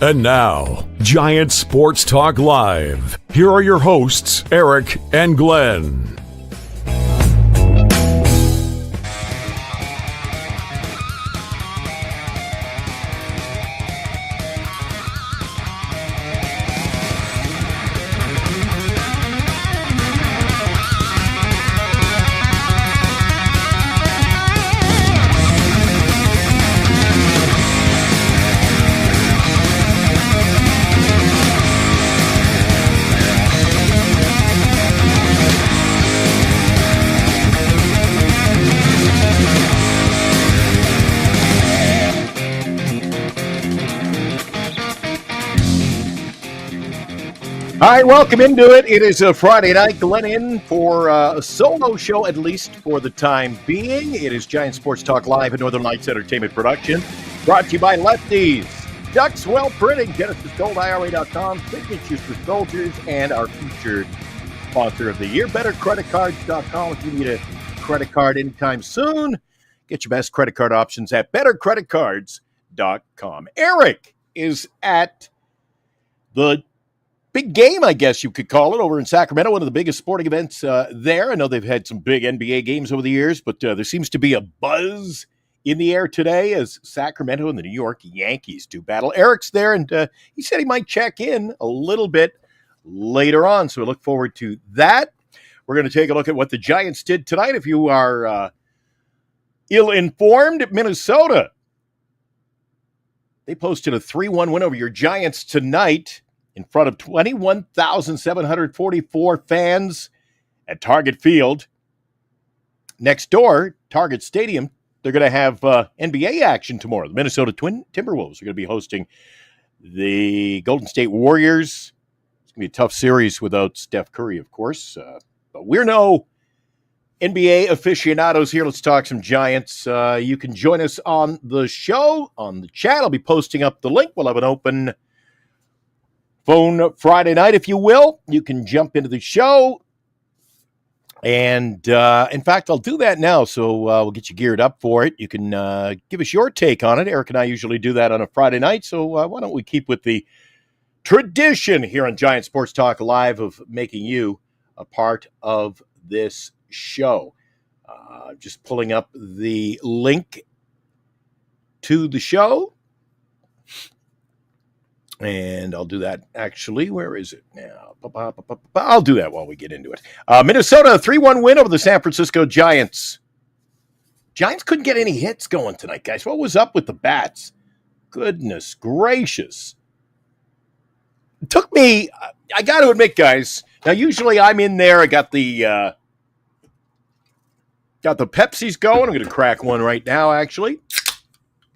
And now, Giant Sports Talk Live. Here are your hosts, Eric and Glenn. All right, welcome into it. It is a Friday night. Glenn in for a solo show, at least for the time being. It is Giant Sports Talk Live, a Northern Lights Entertainment production. Brought to you by Lefties, Ducks Well Printing, GenesisGoldIRA.com, Signatures for Soldiers, and our featured sponsor of the year, BetterCreditCards.com. If you need a credit card anytime soon, get your best credit card options at BetterCreditCards.com. Eric is at the big game, I guess you could call it, over in Sacramento, one of the biggest sporting events there. I know they've had some big NBA games over the years, but there seems to be a buzz in the air today as Sacramento and the New York Yankees do battle. Eric's there, and he said he might check in a little bit later on, so we look forward to that. We're going to take a look at what the Giants did tonight. If you are ill-informed, Minnesota, they posted a 3-1 win over your Giants tonight in front of 21,744 fans at Target Field. Next door, Target Stadium, they're going to have NBA action tomorrow. The Minnesota Timberwolves are going to be hosting the Golden State Warriors. It's going to be a tough series without Steph Curry, of course. But we're no NBA aficionados here. Let's talk some Giants. You can join us on the show, on the chat. I'll be posting up the link. We'll have an open phone Friday night, if you will. You can jump into the show. And, in fact, I'll do that now, so we'll get you geared up for it. You can give us your take on it. Eric and I usually do that on a Friday night, so why don't we keep with the tradition here on Giant Sports Talk Live of making you a part of this show. Just pulling up the link to the show. And I'll do that, actually. Where is it now? I'll do that while we get into it. Minnesota, 3-1 win over the San Francisco Giants. Giants couldn't get any hits going tonight, guys. What was up with the bats? Goodness gracious. It took me, I got to admit, guys, now usually I'm in there. I got the Pepsis going. I'm going to crack one right now, actually.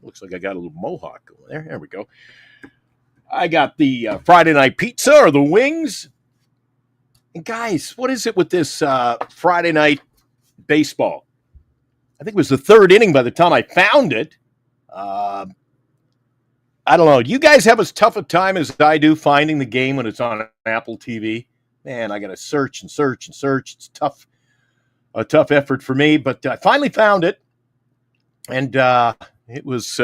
Looks like I got a little mohawk going there. There we go. I got the Friday night pizza or the wings. And guys, what is it with this Friday night baseball? I think it was the third inning by the time I found it. I don't know. Do you guys have as tough a time as I do finding the game when it's on Apple TV? Man, I got to search and search and search. It's a tough effort for me, but I finally found it. And it was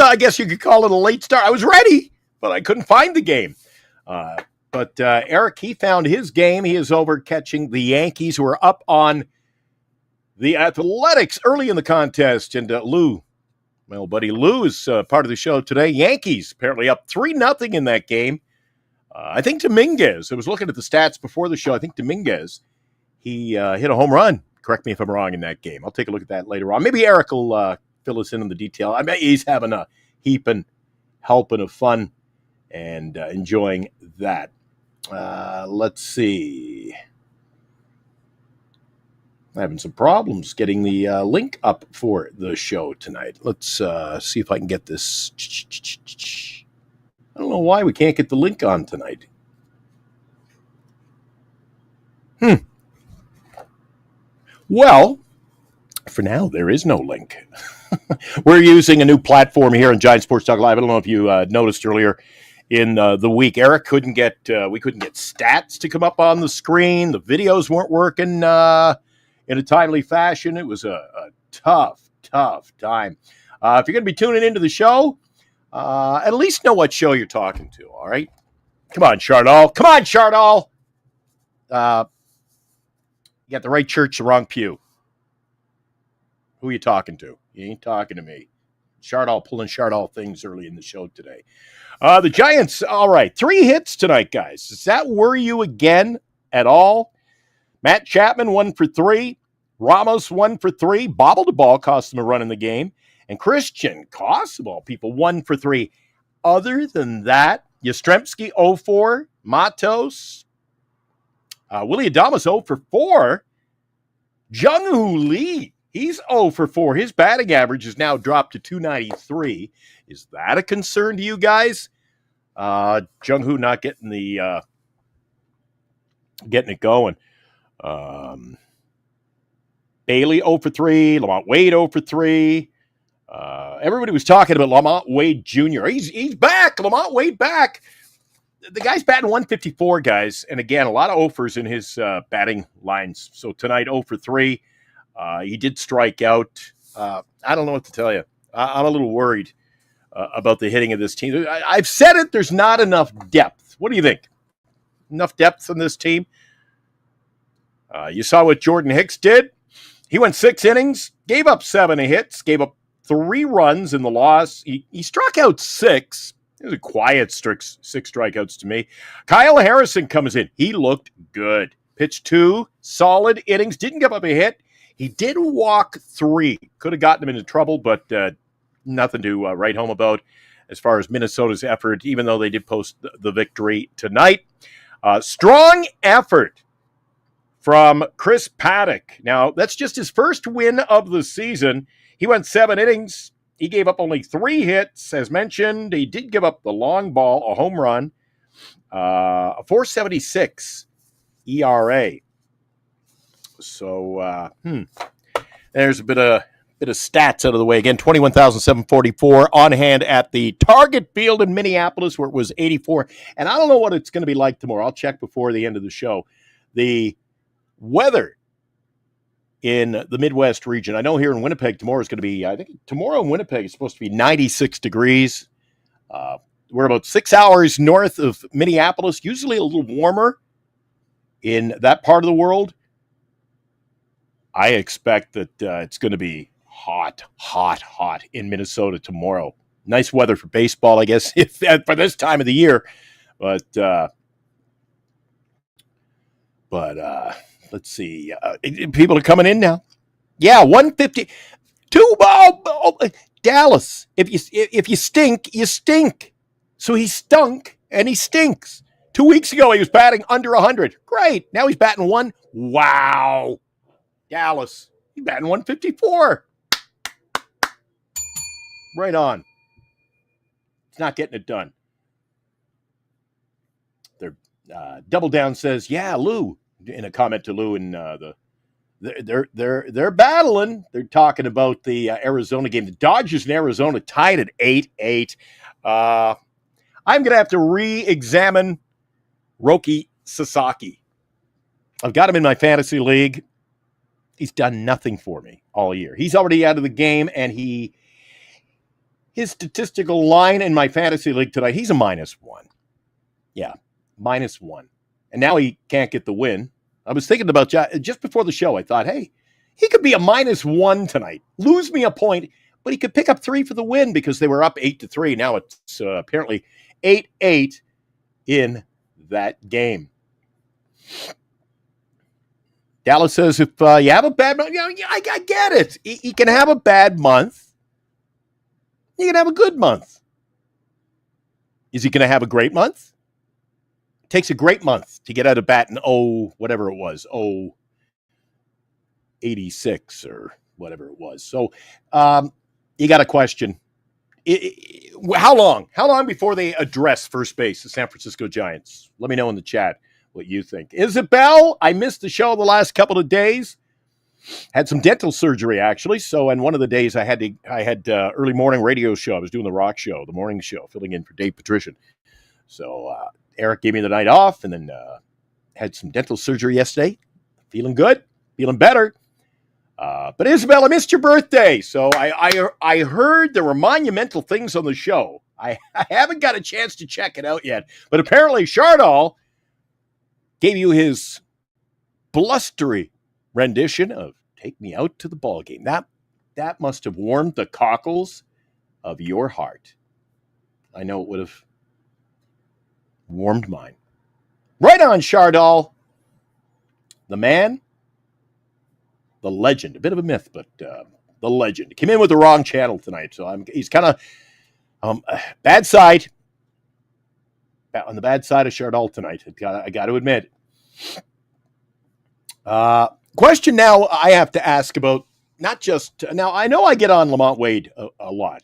I guess you could call it a late start. I was ready, but I couldn't find the game. But Eric, he found his game. He is over catching the Yankees, who are up on the Athletics early in the contest. And Lou, my old buddy Lou, is part of the show today. Yankees apparently up 3-0 in that game. I think Dominguez, I was looking at the stats before the show. I think Dominguez, he hit a home run. Correct me if I'm wrong in that game. I'll take a look at that later on. Maybe Eric will fill us in on the detail. I bet he's having a heaping, helping of fun and enjoying that. Let's see. I'm having some problems getting the link up for the show tonight. Let's see if I can get this. I don't know why we can't get the link on tonight. Well, for now, there is no link. We're using a new platform here on Giant Sports Talk Live. I don't know if you noticed earlier in the week, Eric we couldn't get stats to come up on the screen. The videos weren't working in a timely fashion. It was a tough time. If you're going to be tuning into the show, at least know what show you're talking to, all right? Come on, Chardall. Come on, Chardall. You got the right church, the wrong pew. Who are you talking to? You ain't talking to me. Chardall pulling Chardall things early in the show today. The Giants, all right. 3 hits tonight, guys. Does that worry you again at all? Matt Chapman, 1 for 3. Ramos, 1 for 3. Bobbled the ball, cost him a run in the game. And Christian Koss, of all people, 1 for 3. Other than that, Yastrzemski, 0 for. Matos. Willie Adames, 0 for 4. Jung-Hoo Lee, he's 0 for 4. His batting average has now dropped to 293. Is that a concern to you guys? Jung-Hoo not getting the getting it going. Bailey 0 for 3. Lamont Wade 0 for 3. Everybody was talking about Lamont Wade Jr. He's back. Lamont Wade back. The guy's batting 154, guys. And again, a lot of offers in his batting lines. So tonight, 0 for 3. He did strike out. I don't know what to tell you. I'm a little worried about the hitting of this team. I've said it. There's not enough depth. What do you think? Enough depth on this team? You saw what Jordan Hicks did. He went 6 innings, gave up 7 hits, gave up 3 runs in the loss. He struck out 6. It was a quiet 6 strikeouts to me. Kyle Harrison comes in. He looked good. Pitched 2 solid innings. Didn't give up a hit. He did walk 3. Could have gotten him into trouble, but nothing to write home about as far as Minnesota's effort, even though they did post the victory tonight. Strong effort from Chris Paddock. Now, that's just his first win of the season. He went 7 innings. He gave up only 3 hits, as mentioned. He did give up the long ball, a home run, a 4.76 ERA. So, there's a bit of stats out of the way. Again, 21,744 on hand at the Target Field in Minneapolis, where it was 84. And I don't know what it's going to be like tomorrow. I'll check before the end of the show. The weather in the Midwest region. I know here in Winnipeg tomorrow is going to be, I think tomorrow in Winnipeg is supposed to be 96 degrees. We're about 6 hours north of Minneapolis, usually a little warmer in that part of the world. I expect that it's going to be hot in Minnesota tomorrow. Nice weather for baseball, I guess, for this time of the year. But let's see. People are coming in now. Yeah, 150. Dallas. If you stink, you stink. So he stunk and he stinks. 2 weeks ago, he was batting under 100. Great. Now he's batting 1. Wow. Dallas. He's batting 154. Right on. He's not getting it done. They're Double Down says, yeah, Lou. In a comment to Lou in they're battling. They're talking about the Arizona game. The Dodgers in Arizona tied at 8-8. I'm going to have to re-examine Roki Sasaki. I've got him in my fantasy league. He's done nothing for me all year. He's already out of the game, and his statistical line in my fantasy league tonight, he's a -1. Yeah, -1. And now he can't get the win. I was thinking about just before the show. I thought, hey, he could be a -1 tonight. Lose me a point, but he could pick up 3 for the win because they were up 8-3. Now it's apparently 8-8 in that game. Dallas says if you have a bad month, I get it. You can have a bad month. You can have a good month. Is he going to have a great month? Takes a great month to get out of bat in whatever it was, 86 or whatever it was. So you got a question. How long? How long before they address first base, the San Francisco Giants? Let me know in the chat what you think. Isabel, I missed the show the last couple of days. Had some dental surgery, actually. So, and one of the days I had early morning radio show. I was doing the rock show, the morning show, filling in for Dave Patrician. So, Eric gave me the night off and then had some dental surgery yesterday. Feeling good, feeling better. But Isabel, I missed your birthday. So I heard there were monumental things on the show. I haven't got a chance to check it out yet. But apparently Chardal gave you his blustery rendition of Take Me Out to the Ball Game. That must have warmed the cockles of your heart. I know it would have warmed mine. Right on, Chardal. The man, the legend. A bit of a myth, but the legend. Came in with the wrong channel tonight, so he's kind of bad side. On the bad side of Chardal tonight, I got to admit. Question now I have to ask about, not just, now I know I get on Lamont Wade a lot,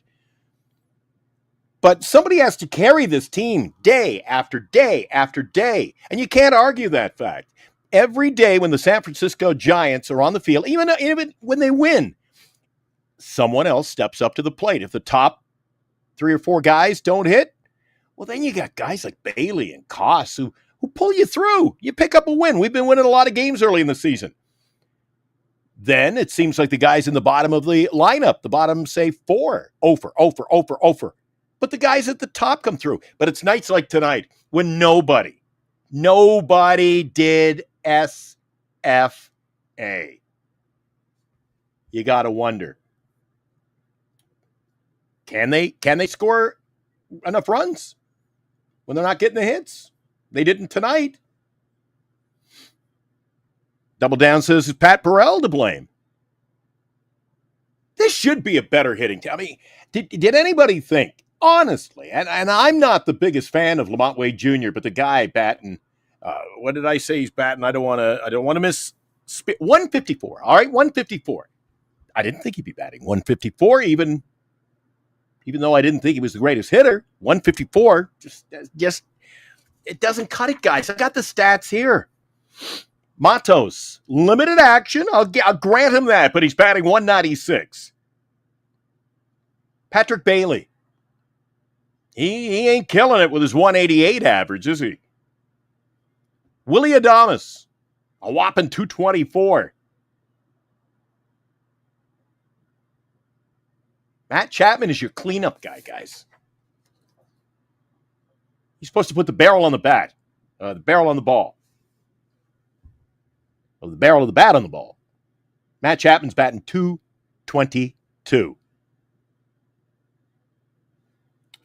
but somebody has to carry this team day after day after day, and you can't argue that fact. Every day when the San Francisco Giants are on the field, even when they win, someone else steps up to the plate. If the top 3 or 4 guys don't hit, well, then you got guys like Bailey and Koss who pull you through. You pick up a win. We've been winning a lot of games early in the season. Then it seems like the guys in the bottom of the lineup, the bottom, say, 4, over. But the guys at the top come through. But it's nights like tonight when nobody did SFA. You got to wonder, can they score enough runs when they're not getting the hits? They didn't tonight. Double Down says, is Pat Burrell to blame? This should be a better hitting team. I mean, did anybody think, honestly, and I'm not the biggest fan of Lamont Wade Jr., but the guy batting, what did I say he's batting? I don't want to miss 154. All right, 154. I didn't think he'd be batting 154, even though I didn't think he was the greatest hitter. 154, just it doesn't cut it, guys. I got the stats here. Matos, limited action. I'll grant him that, but he's batting 196. Patrick Bailey, he ain't killing it with his 188 average, is he? Willie Adames, a whopping 224. Matt Chapman is your cleanup guy, guys. He's supposed to put the barrel on the bat, the barrel on the ball. Well, the barrel of the bat on the ball. Matt Chapman's batting 222.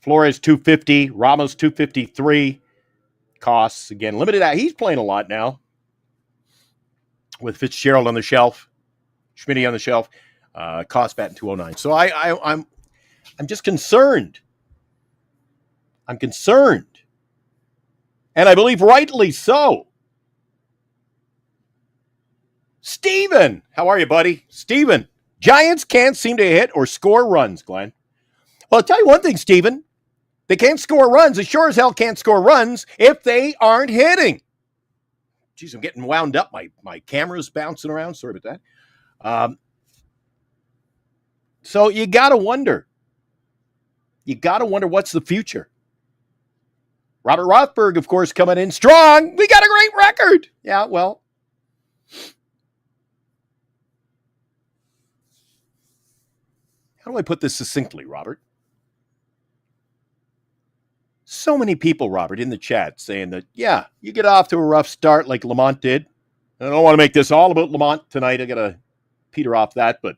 Flores 250, Ramos 253. Koss, again, limited out. He's playing a lot now. With Fitzgerald on the shelf, Schmitty on the shelf, Koss batting 209. So I'm just concerned. I'm concerned. And I believe rightly so. Steven, how are you, buddy? Steven, Giants can't seem to hit or score runs, Glenn. Well, I'll tell you one thing, Steven. They can't score runs. They sure as hell can't score runs if they aren't hitting. Geez, I'm getting wound up. My camera's bouncing around. Sorry about that. So you got to wonder. You got to wonder what's the future. Robert Rothberg, of course, coming in strong. We got a great record. Yeah, well. How do I put this succinctly, Robert? So many people, Robert, in the chat saying that, yeah, you get off to a rough start like Lamont did. And I don't want to make this all about Lamont tonight. I got to peter off that. But,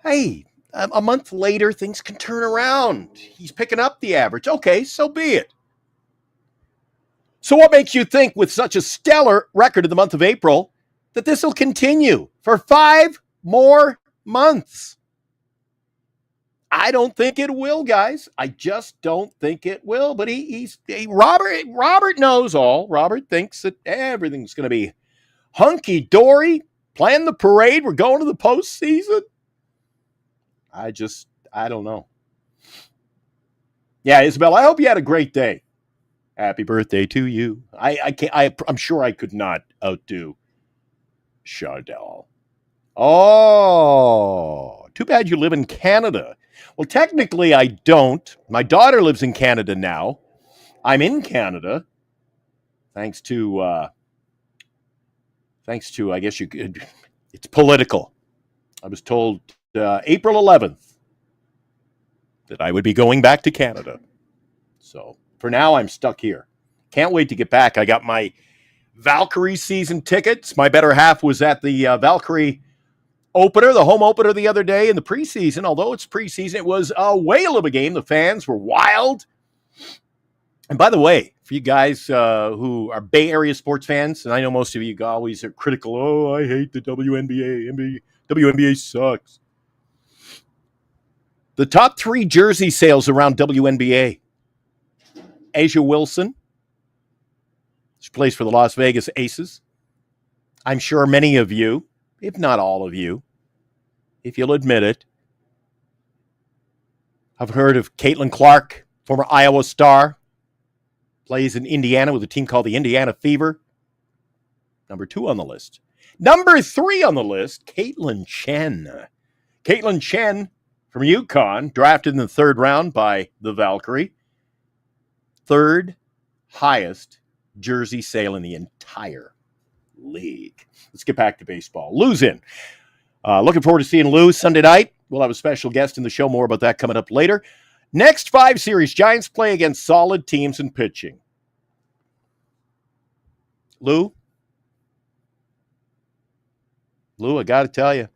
hey, a month later, things can turn around. He's picking up the average. Okay, so be it. So what makes you think with such a stellar record in the month of April that this will continue for 5 more months? I don't think it will, guys. I just don't think it will. But Robert knows all. Robert thinks that everything's going to be hunky-dory. Plan the parade. We're going to the postseason. I don't know. Yeah, Isabel, I hope you had a great day. Happy birthday to you. I'm sure I could not outdo Chardal. Oh, too bad you live in Canada. Well, technically, I don't. My daughter lives in Canada now. I'm in Canada, thanks to, I guess you could, it's political. I was told April 11th that I would be going back to Canada. So for now, I'm stuck here. Can't wait to get back. I got my Valkyrie season tickets. My better half was at the Valkyrie opener, the home opener the other day in the preseason. Although it's preseason, it was a whale of a game. The fans were wild. And by the way, for you guys who are Bay Area sports fans, and I know most of you always are critical, oh, I hate the WNBA. WNBA sucks. The top 3 jersey sales around WNBA. Asia Wilson. She plays for the Las Vegas Aces. I'm sure many of you, if not all of you, if you'll admit it, have heard of Caitlin Clark, former Iowa star, plays in Indiana with a team called the Indiana Fever. Number 2 on the list. Number 3 on the list, Caitlin Chen. Caitlin Chen from UConn, drafted in the 3rd round by the Valkyrie. 3rd highest jersey sale in the entire league. Let's get back to baseball. Lou's in. Looking forward to seeing Lou Sunday night. We'll have a special guest in the show. More about that coming up later. Next 5 series, Giants play against solid teams in pitching. Lou, I got to tell you,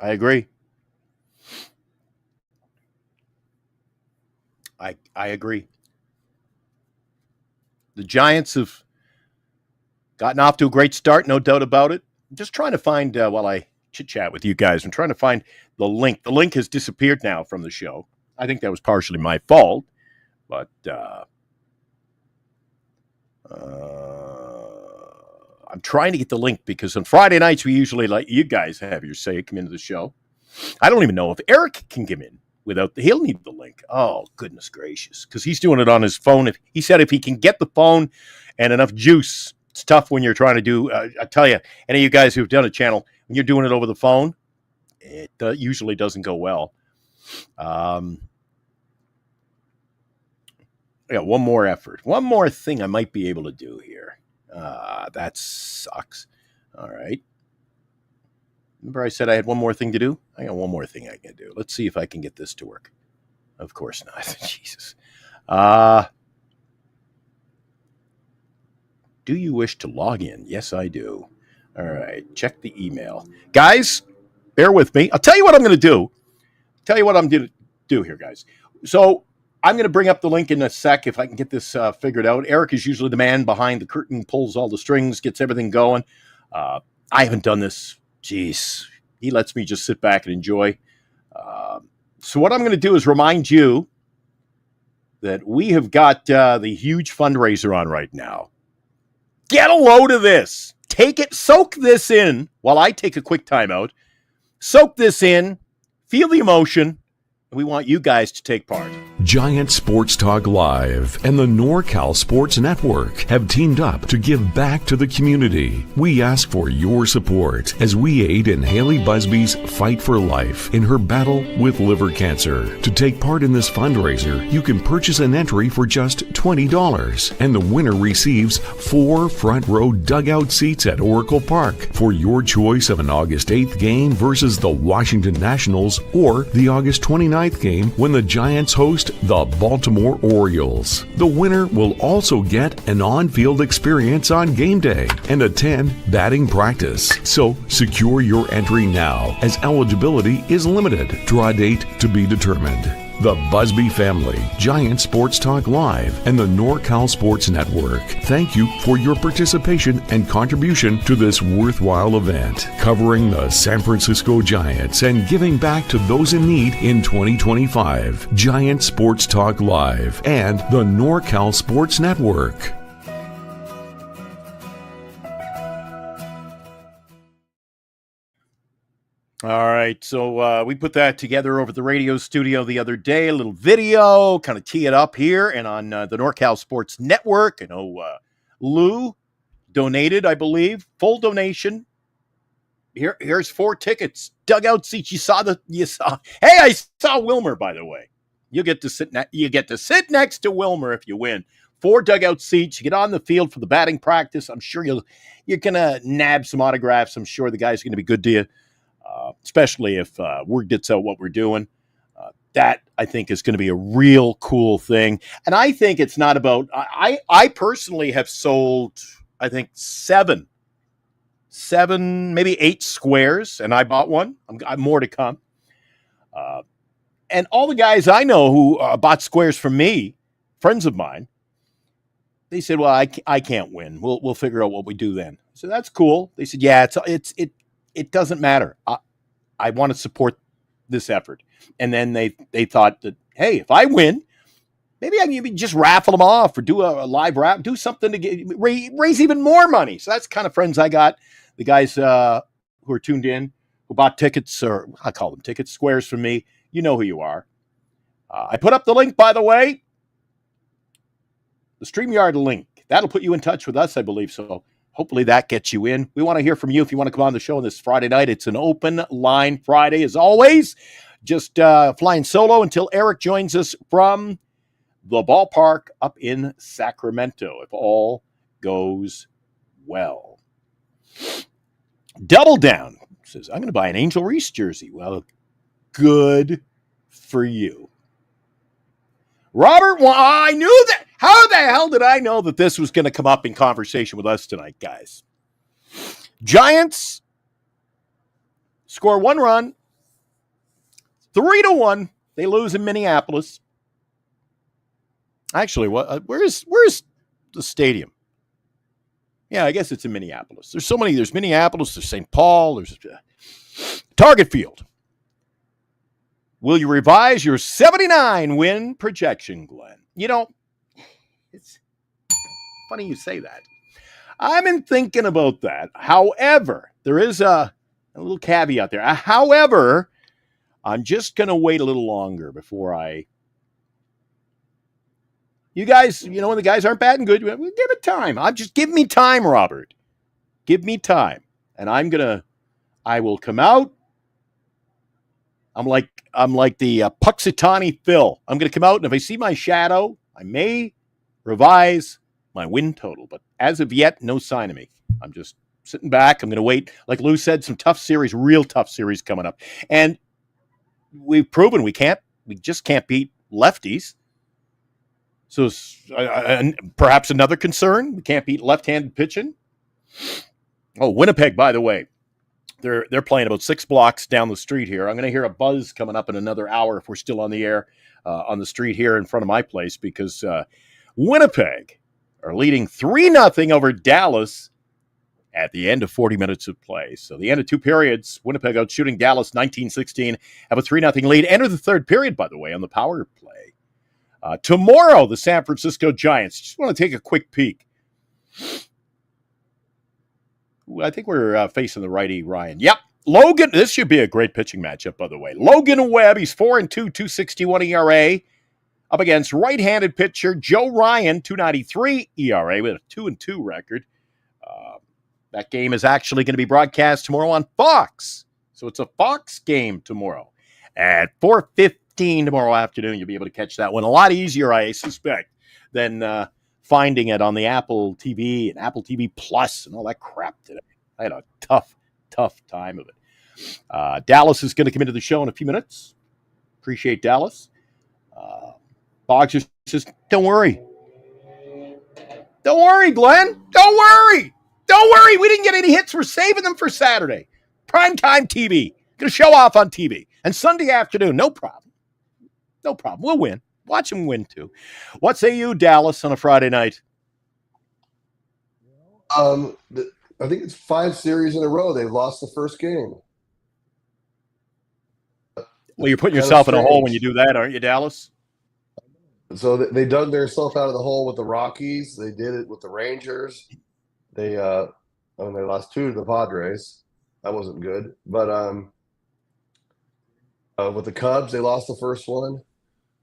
I agree. I agree. The Giants have gotten off to a great start, no doubt about it. I'm just trying to find, while I chit-chat with you guys, I'm trying to find the link. The link has disappeared now from the show. I think that was partially my fault, but I'm trying to get the link because on Friday nights we usually let you guys have your say, come into the show. I don't even know if Eric can come in without he'll need the link. Oh, goodness gracious, because he's doing it on his phone. He said if he can get the phone and enough juice. It's tough when you're trying to do, I tell you, any of you guys who've done a channel, when you're doing it over the phone, it usually doesn't go well. I got one more effort. One more thing I might be able to do here. That sucks. All right. Remember I said I had one more thing to do? I got one more thing I can do. Let's see if I can get this to work. Of course not. Jesus. Do you wish to log in? Yes, I do. All right. Check the email. Guys, bear with me. I'll tell you what I'm going to do. Tell you what I'm going to do here, guys. So I'm going to bring up the link in a sec if I can get this figured out. Eric is usually the man behind the curtain, pulls all the strings, gets everything going. I haven't done this. Jeez. He lets me just sit back and enjoy. So what I'm going to do is remind you that we have got the huge fundraiser on right now. Get a load of this. Take it, soak this in while I take a quick timeout. Soak this in, feel the emotion, and we want you guys to take part. Giant Sports Talk Live and the NorCal Sports Network have teamed up to give back to the community. We ask for your support as we aid in Haley Busby's fight for life in her battle with liver cancer. To take part in this fundraiser, you can purchase an entry for just $20, and the winner receives 4 front row dugout seats at Oracle Park for your choice of an August 8th game versus the Washington Nationals or the August 29th game when the Giants host the Baltimore Orioles. The winner will also get an on-field experience on game day and attend batting practice. So secure your entry now as eligibility is limited. Draw date to be determined. The Busby family, Giant Sports Talk Live, and the NorCal Sports Network thank you for your participation and contribution to this worthwhile event, covering the San Francisco Giants and giving back to those in need in 2025. Giant Sports Talk Live and the NorCal Sports Network. All right, so we put that together over the radio studio the other day, a little video, kind of tee it up here, and on the NorCal Sports Network. I know Lou donated, I believe, full donation. Here's 4 tickets, dugout seats. You saw. Hey, I saw Wilmer, by the way. You get to sit next to Wilmer if you win. 4 dugout seats. You get on the field for the batting practice. I'm sure you're gonna nab some autographs. I'm sure the guys are gonna be good to you. especially if word gets out what we're doing. That I think is going to be a real cool thing. And I think it's not about, I personally have sold, I think seven, maybe 8 squares, and I bought one. I'm more to come. And all the guys I know who bought squares from me, friends of mine, they said, "Well, I can't win. We'll figure out what we do then." So that's cool. They said, "Yeah, it doesn't matter. I want to support this effort." And then they thought that, hey, if I win, maybe I can just raffle them off or do a live rap, do something to raise even more money. So that's the kind of friends I got. The guys who are tuned in, who bought tickets, or I call them tickets, squares from me. You know who you are. I put up the link, by the way, the StreamYard link. That'll put you in touch with us, I believe. So hopefully that gets you in. We want to hear from you if you want to come on the show on this Friday night. It's an open line Friday, as always. Just flying solo until Eric joins us from the ballpark up in Sacramento, if all goes well. Double Down says, I'm going to buy an Angel Reese jersey. Well, good for you. Robert, I knew that. How the hell did I know that this was going to come up in conversation with us tonight, guys? Giants score 1 run, 3-1. They lose in Minneapolis. Actually, where's the stadium? Yeah, I guess it's in Minneapolis. There's so many. There's Minneapolis, there's St. Paul, there's Target Field. Will you revise your 79 win projection, Glenn? You know, it's funny you say that. I've been thinking about that. However, there is a little caveat there. However, I'm just going to wait a little longer before I... You guys, you know, when the guys aren't batting good, give it time. Give me time, Robert. Give me time. And I will come out. I'm like the Puxatawny Phil. I'm going to come out, and if I see my shadow, I may revise my win total. But as of yet, no sign of me. I'm just sitting back. I'm going to wait. Like Lou said, some tough series, real tough series coming up. And we've proven we just can't beat lefties. So perhaps another concern, we can't beat left-handed pitching. Oh, Winnipeg, by the way. They're playing about 6 blocks down the street here. I'm going to hear a buzz coming up in another hour if we're still on the air on the street here in front of my place, because Winnipeg are leading 3-0 over Dallas at the end of 40 minutes of play. So the end of 2 periods, Winnipeg out shooting Dallas 19-16, have a 3-0 lead. Enter the third period, by the way, on the power play. Tomorrow, the San Francisco Giants. Just want to take a quick peek. I think we're facing the righty, Ryan. Yep. Logan, this should be a great pitching matchup, by the way. Logan Webb, he's 4-2, 2.61 ERA, up against right-handed pitcher Joe Ryan, 2.93 ERA with a 2-2 record. That game is actually going to be broadcast tomorrow on Fox. So it's a Fox game tomorrow at 4:15 tomorrow afternoon. You'll be able to catch that one. A lot easier, I suspect, than finding it on the Apple TV and Apple TV Plus and all that crap today. I had a tough time of it. Dallas is going to come into the show in a few minutes. Appreciate Dallas. Boggs just says, don't worry. Don't worry, Glenn. Don't worry. Don't worry. We didn't get any hits. We're saving them for Saturday. Primetime TV. Going to show off on TV. And Sunday afternoon. No problem. No problem. We'll win. Watch them win, too. What say you, Dallas, on a Friday night? I think it's 5 series in a row they've lost the first game. Well, you're putting yourself in a hole when you do that, aren't you, Dallas? So they dug themselves out of the hole with the Rockies. They did it with the Rangers. They lost 2 to the Padres. That wasn't good. But with the Cubs, they lost the first one.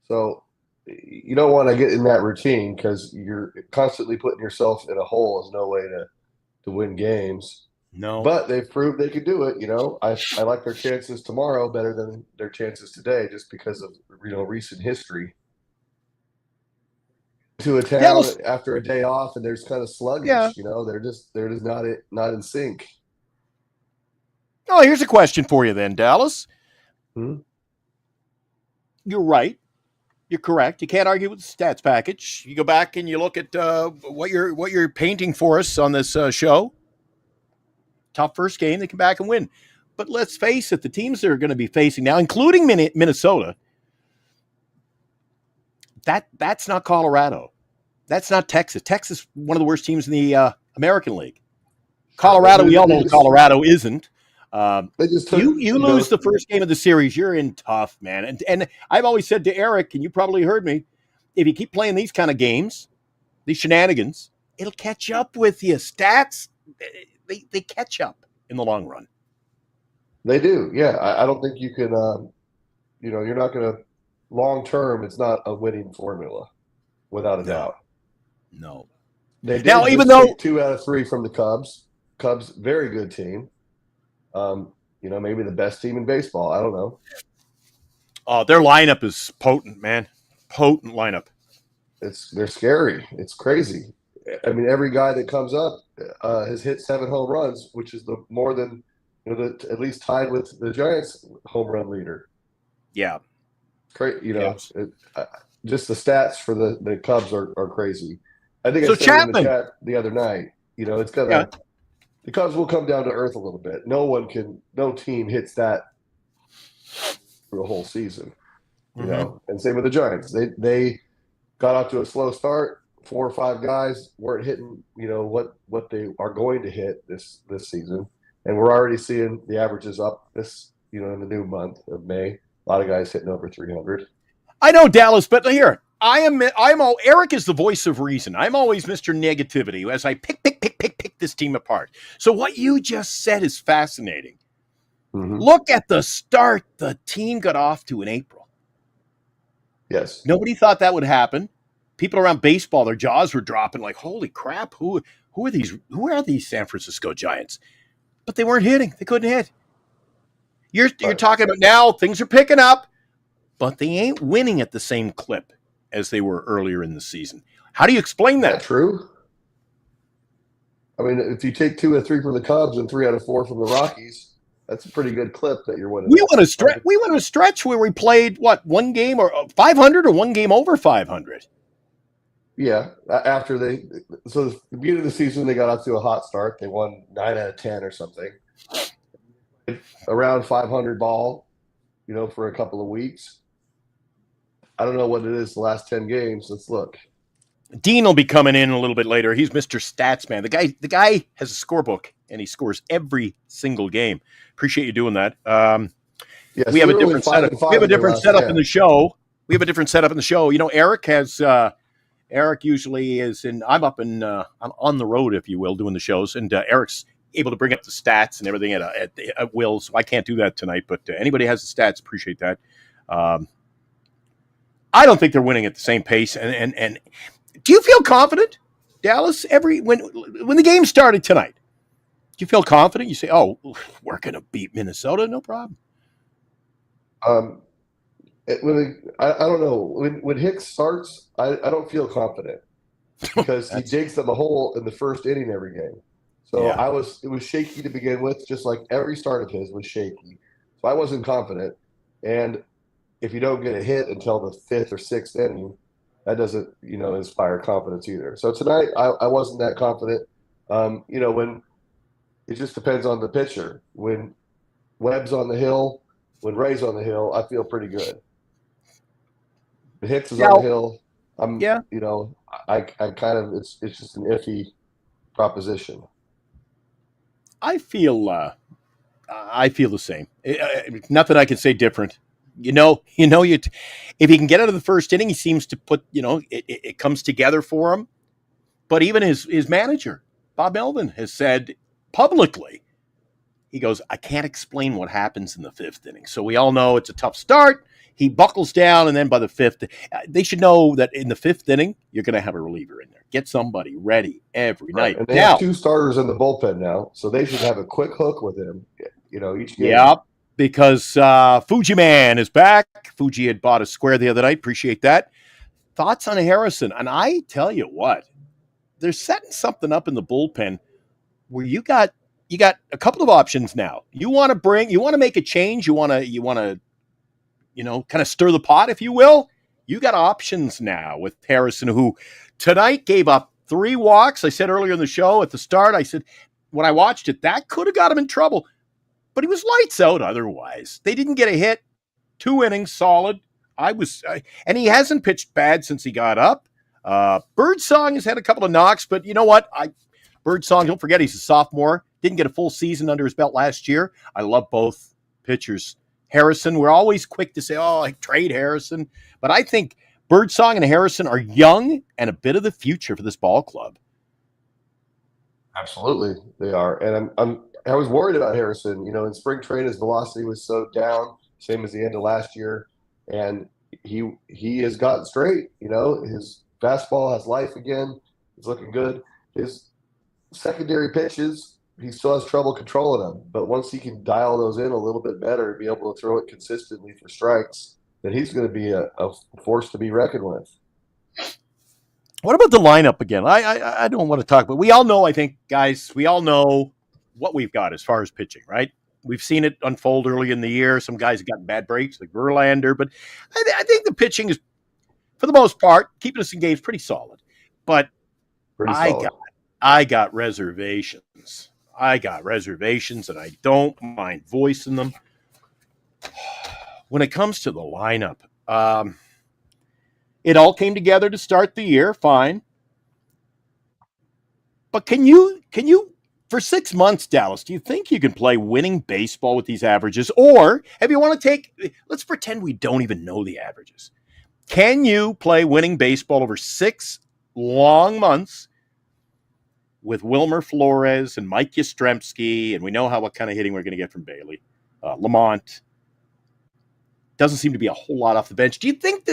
So you don't want to get in that routine because you're constantly putting yourself in a hole. Is no way to win games. No. But they've proved they could do it. You know, I like their chances tomorrow better than their chances today just because of, recent history. To a town after a day off and they're just kind of sluggish. Yeah. They're just not in sync. Oh, here's a question for you then, Dallas. Hmm? You're right. You're correct. You can't argue with the stats package. You go back and you look at what you're painting for us on this show. Tough first game, they come back and win. But let's face it, the teams they're going to be facing now, including Minnesota, that's not Colorado. That's not Texas. Texas, one of the worst teams in the American League. Colorado, we all know Colorado isn't. They just took, you lose the first game of the series, you're in tough, man. And I've always said to Eric, and you probably heard me, if you keep playing these kind of games, these shenanigans, it'll catch up with you. Stats, they catch up in the long run. They do, yeah. I don't think you can. You're not going to long term. It's not a winning formula, without a doubt. No. They did now, just even though take 2 out of 3 from the Cubs. Cubs, very good team. Maybe the best team in baseball. I don't know. Their lineup is potent, man. Potent lineup. They're scary. It's crazy. I mean, every guy that comes up has hit 7 home runs, which is more than at least tied with the Giants' home run leader. Yeah, Great. Just the stats for the Cubs are crazy. I think So I said in the chat the other night. It's gonna. The Cubs will come down to earth a little bit. No team hits that for a whole season. And same with the Giants. They got off to a slow start. 4 or 5 guys weren't hitting, what they are going to hit this season. And we're already seeing the averages up in the new month of May. A lot of guys hitting over 300. I know, Dallas, but here, Eric is the voice of reason. I'm always Mr. Negativity as I pick this team apart. So what you just said is fascinating. Mm-hmm. Look at the start the team got off to in April. Yes. Nobody thought that would happen. People around baseball, their jaws were dropping like, holy crap, who are these? Who are these San Francisco Giants? But they weren't hitting. They couldn't hit. You're talking about now things are picking up, but they ain't winning at the same clip as they were earlier in the season. How do you explain that? Is that true? I mean, if you take 2 out of 3 from the Cubs and 3 out of 4 from the Rockies, that's a pretty good clip that you're winning. We went a stretch where we played one game or 500 or one game over 500. Yeah, after the beginning of the season, they got off to a hot start. They won 9 out of 10 or something. Around 500 ball, for a couple of weeks. I don't know what it is the last 10 games. Let's look. Dean will be coming in a little bit later. He's Mr. Stats Man. The guy has a scorebook and he scores every single game. Appreciate you doing that. We have a different setup. We have a different setup in the show. Eric usually is I'm on the road, if you will, doing the shows, and Eric's able to bring up the stats and everything at will. So I can't do that tonight, but anybody has the stats, appreciate that. I don't think they're winning at the same pace. And do you feel confident, Dallas? When the game started tonight, do you feel confident? You say, "Oh, we're going to beat Minnesota, no problem." I don't know. When Hicks starts, I don't feel confident because he digs them a hole in the first inning every game. So Yeah. it was shaky to begin with, just like every start of his was shaky. So I wasn't confident. And if you don't get a hit until the 5th or 6th inning, that doesn't, inspire confidence either. So tonight I wasn't that confident. When it just depends on the pitcher. When Webb's on the hill, when Ray's on the hill, I feel pretty good. When Hicks is on the hill, I kind of it's just an iffy proposition. I feel the same. Nothing I can say different. If he can get out of the first inning, he seems to put, it comes together for him. But even his manager, Bob Melvin, has said publicly, he goes, I can't explain what happens in the 5th inning. So we all know it's a tough start. He buckles down, and then by the 5th, they should know that in the 5th inning, you're going to have a reliever in there. Get somebody ready every night. And they have 2 starters in the bullpen now, so they should have a quick hook with him, each game. Yeah, because Fuji Man is back. Fuji had bought a square the other night. Appreciate that. Thoughts on Harrison? And I tell you what, they're setting something up in the bullpen where you got you got a couple of options now. You want to make a change. You want to, kind of stir the pot, if you will. You got options now with Harrison, who tonight gave up 3 walks. I said earlier in the show at the start, I said, when I watched it, that could have got him in trouble, but he was lights out otherwise. They didn't get a hit. 2 innings, solid. And he hasn't pitched bad since he got up. Birdsong has had a couple of knocks, but you know what? Birdsong, don't forget he's a sophomore. Didn't get a full season under his belt last year. I love both pitchers. Harrison, we're always quick to say, oh, I trade Harrison. But I think Birdsong and Harrison are young and a bit of the future for this ball club. Absolutely, they are. And I was worried about Harrison. In spring training, his velocity was so down, same as the end of last year. And he has gotten straight. His fastball has life again. He's looking good. His secondary pitches, he still has trouble controlling them. But once he can dial those in a little bit better and be able to throw it consistently for strikes, then he's going to be a force to be reckoned with. What about the lineup again? I don't want to talk, but we all know, I think, guys, we all know what we've got as far as pitching, right? We've seen it unfold early in the year. Some guys have gotten bad breaks, like Verlander, but I think the pitching is, for the most part, keeping us in games pretty solid. But I got reservations. I got reservations, and I don't mind voicing them. When it comes to the lineup, it all came together to start the year, fine. But can you, for 6 months, Dallas, do you think you can play winning baseball with these averages? Or if you want to let's pretend we don't even know the averages. Can you play winning baseball over 6 long months with Wilmer Flores and Mike Yastrzemski, and we know what kind of hitting we're going to get from Bailey, Lamont? Doesn't seem to be a whole lot off the bench. Do you think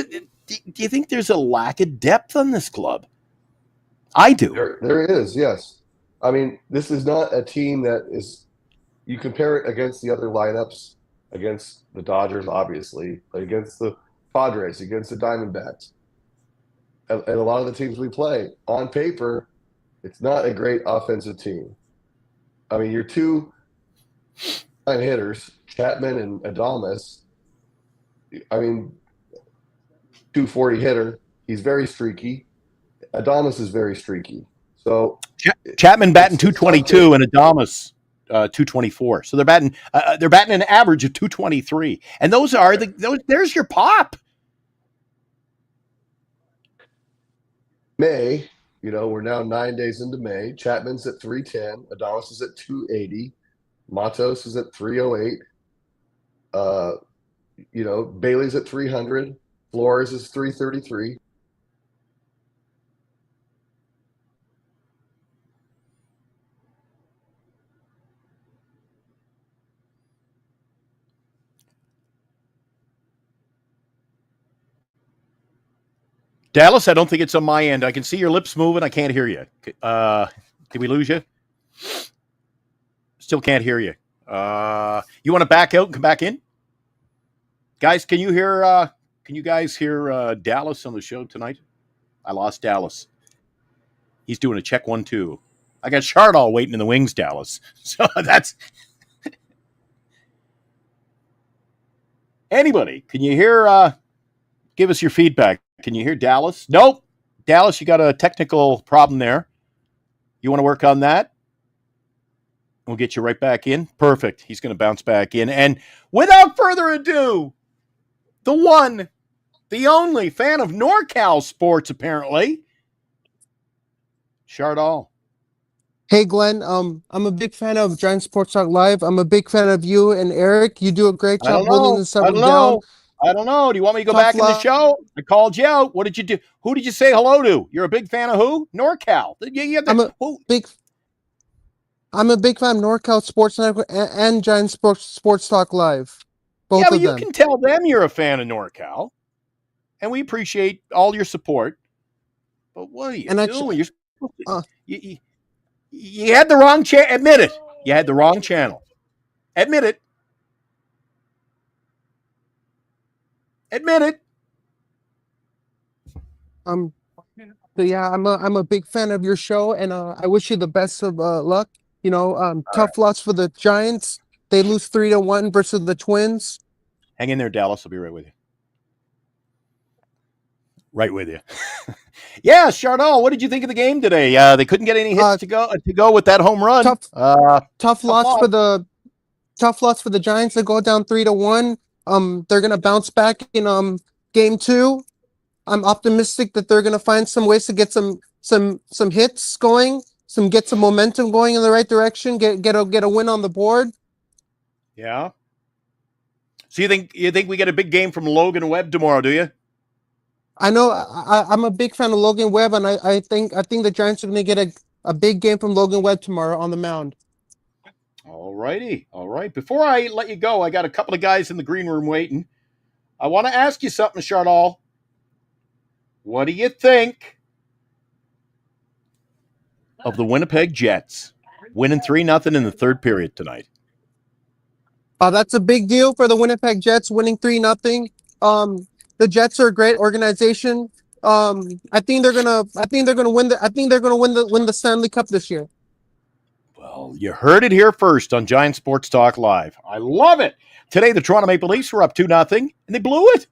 there's a lack of depth on this club? I do. There is, yes. I mean, this is not a team that is. You compare it against the other lineups, against the Dodgers, obviously, against the Padres, against the Diamondbacks, and a lot of the teams we play. On paper, it's not a great offensive team. I mean, your 2 hitters, Chapman and Adames. I mean, 240 hitter. He's very streaky. Adames is very streaky. So Chapman batting 222 and Adames 224. So they're batting an average of 223. And there's your pop. May, we're now 9 days into May. Chapman's at 310. Adames is at 280. Matos is at 308. Bailey's at 300. Flores is 333. Dallas, I don't think it's on my end. I can see your lips moving. I can't hear you. Did we lose you? Still can't hear you. You want to back out and come back in? Guys, can you guys hear Dallas on the show tonight? I lost Dallas. He's doing a check 1-2. I got Chardall waiting in the wings, Dallas. So that's anybody. Can you hear? Give us your feedback. Can you hear Dallas? Nope. Dallas, you got a technical problem there. You want to work on that? We'll get you right back in. Perfect. He's going to bounce back in. And without further ado, the one, the only fan of NorCal sports, apparently, Chardall. Hey, Glenn. I'm a big fan of Giant Sports Talk Live. I'm a big fan of you and Eric. You do a great job holding this up and down. I don't know. Do you want me to go back in the show? I called you out. What did you do? Who did you say hello to? You're a big fan of who? NorCal. I'm a big fan of NorCal Sports Network and Giant Sports Talk Live. Both of them. You can tell them you're a fan of NorCal, and we appreciate all your support. But what are you doing? You're supposed to, you had the wrong channel. Admit it. You had the wrong channel. Admit it. Admit it. Yeah, I'm a big fan of your show, and I wish you the best of luck Tough loss for the Giants. They lose 3-1 versus the Twins. Hang in there, Dallas. I'll be right with you. Right with you. Yeah, Chardon, what did you think of the game today? They couldn't get any hits to go with that home run. Tough loss for the Giants. They go down 3-1. They're gonna bounce back in game 2. I'm optimistic that they're gonna find some ways to get some hits going, get some momentum going in the right direction. Get a win on the board. Yeah. So you think we get a big game from Logan Webb tomorrow? Do you? I know I'm a big fan of Logan Webb, and I think the Giants are going to get a big game from Logan Webb tomorrow on the mound. All righty. All right. Before I let you go, I got a couple of guys in the green room waiting. I want to ask you something, Chardon. What do you think of the Winnipeg Jets winning 3-0 in the third period tonight? That's a big deal for the Winnipeg Jets winning 3-0. The Jets are a great organization. I think they're gonna win the Stanley Cup this year. Well, you heard it here first on Giant Sports Talk Live. I love it. Today, the Toronto Maple Leafs were up 2-0, and they blew it.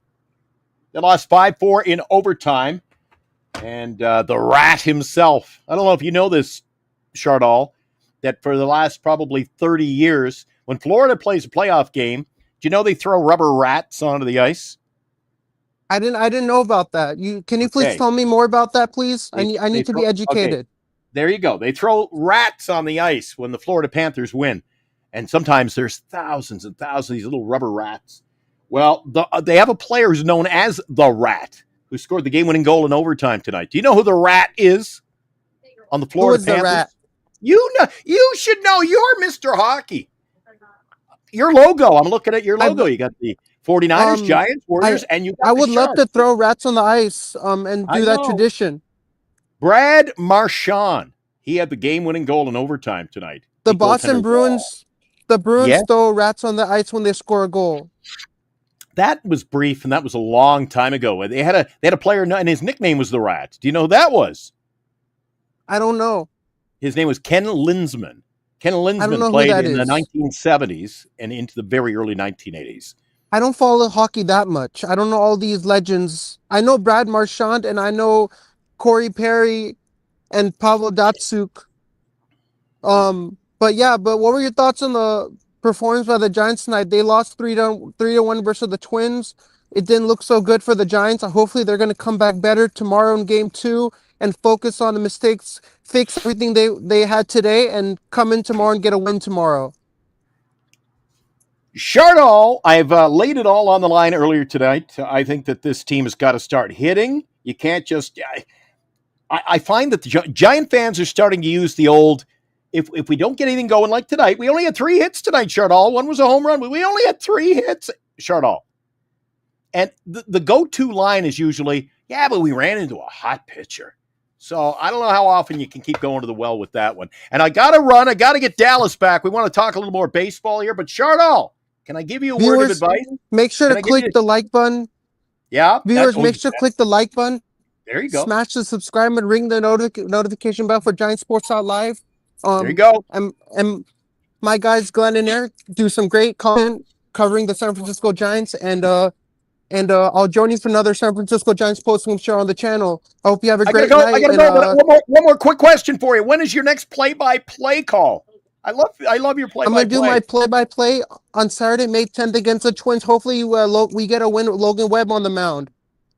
They lost 5-4 in overtime. And the Rat himself, I don't know if you know this, Chardon, that for the last probably 30 years, when Florida plays a playoff game, do you know they throw rubber rats onto the ice? I didn't know about that. Can you please tell me more about that, please? I need to be educated. Okay. There you go. They throw rats on the ice when the Florida Panthers win. And sometimes there's thousands and thousands of these little rubber rats. Well, they have a player who's known as the Rat who scored the game-winning goal in overtime tonight. Do you know who the Rat is on the Florida Panthers? The Rat? You should know. You're Mr. Hockey. Your logo. I'm looking at your logo. You got the 49ers, Giants, Warriors, and you got I would love to throw rats on the ice and do that tradition. Brad Marchand. He had the game-winning goal in overtime tonight. The Boston Bruins, throw rats on the ice when they score a goal. That was brief, and that was a long time ago. They had a player, and his nickname was the Rat. Do you know who that was? I don't know. His name was Ken Linsman. Ken Linsman played in the 1970s and into the very early 1980s. I don't follow hockey that much. I don't know all these legends. I know Brad Marchand, and I know Corey Perry and Pavel Datsyuk. But what were your thoughts on the performance by the Giants tonight? They lost 3-1 versus the Twins. It didn't look so good for the Giants. Hopefully they're going to come back better tomorrow in game 2 and focus on the mistakes, fix everything they had today, and come in tomorrow and get a win tomorrow. Chardon, I've laid it all on the line earlier tonight. I think that this team has got to start hitting. You can't just... I find that the Giant fans are starting to use the old... If we don't get anything going like tonight, we only had 3 hits tonight, Chardon. One was a home run, but we only had 3 hits, Chardon. And the go-to line is usually, but we ran into a hot pitcher. So I don't know how often you can keep going to the well with that one. And I got to run. I got to get Dallas back. We want to talk a little more baseball here. But Chardon, can I give you a word of advice? Make sure to click the like button. Yeah. Viewers, make sure to click the like button. There you go. Smash the subscribe and ring the notification bell for Giant Sports Out Live. There you go. And my guys, Glenn and Eric, do some great content covering the San Francisco Giants. And I'll join you for another San Francisco Giants post-game show on the channel. I hope you have a great night. I gotta go. One more quick question for you. When is your next play-by-play call? I love your play-by-play. I'm gonna do my play-by-play on Saturday, May 10th against the Twins. Hopefully, we get a win with Logan Webb on the mound.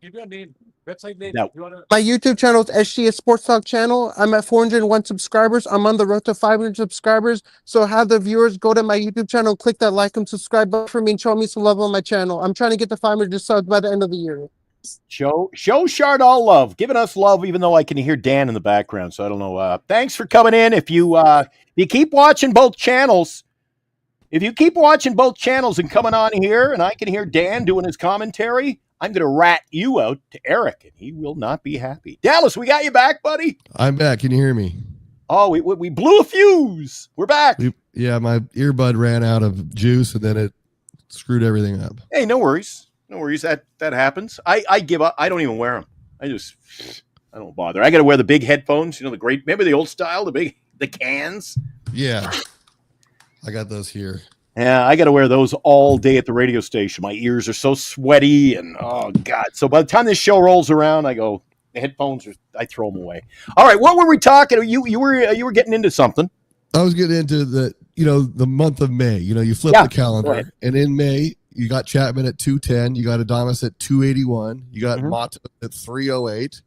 My YouTube channel is SGS Sports Talk channel. I'm at 401 subscribers. I'm on the road to 500 subscribers. So have the viewers go to my YouTube channel, click that like and subscribe button for me, and show me some love on my channel. I'm trying to get to 500 subs by the end of the year. Show Chardon love, giving us love, even though I can hear Dan in the background. So I don't know. Thanks for coming in. If you keep watching both channels, and coming on here, and I can hear Dan doing his commentary, I'm going to rat you out to Eric, and he will not be happy. Dallas, we got you back, buddy. I'm back. Can you hear me? Oh, we blew a fuse. We're back. My earbud ran out of juice, and then it screwed everything up. Hey, no worries. No worries. That happens. I give up. I don't even wear them. I don't bother. I got to wear the big headphones. You know, remember the old style, the cans. Yeah. I got those here. Yeah, I got to wear those all day at the radio station. My ears are so sweaty, and oh god! So by the time this show rolls around, I go the headphones. I throw them away. All right, what were we talking? You were getting into something. I was getting into the month of May. You flip Yeah, the go calendar, ahead. and in May you got Chapman at 210, you got Adames at 281, you got Mata at 308,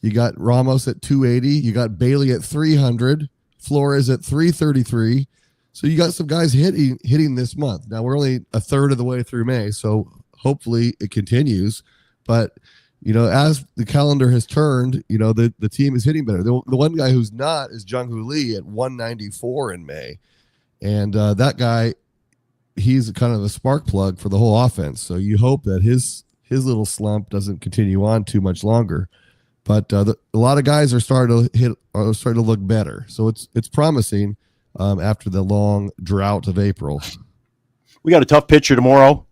you got Ramos at 280, you got Bailey at 300, Flores at 333. So you got some guys hitting this month. Now we're only a third of the way through May, so hopefully it continues. But as the calendar has turned, the team is hitting better. The one guy who's not is Jung-Hoo Lee at 194 in May, and that guy, he's kind of a spark plug for the whole offense. So you hope that his little slump doesn't continue on too much longer. But a lot of guys are starting to look better. So it's promising. After the long drought of April. We got a tough pitcher tomorrow,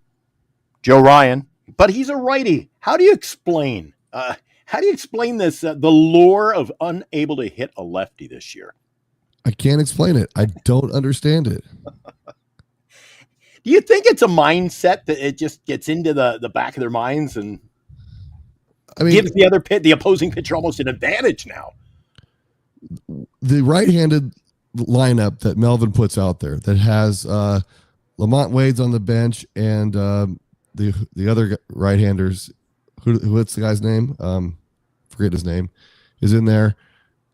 Joe Ryan, but he's a righty. How do you explain this, the lure of unable to hit a lefty this year? I can't explain it. I don't understand it. Do you think it's a mindset that it just gets into the back of their minds and gives the opposing pitcher almost an advantage now? The right-handed lineup that Melvin puts out there that has Lamont Wade's on the bench and the other right-handers, what's the guy's name? Forget his name, is in there.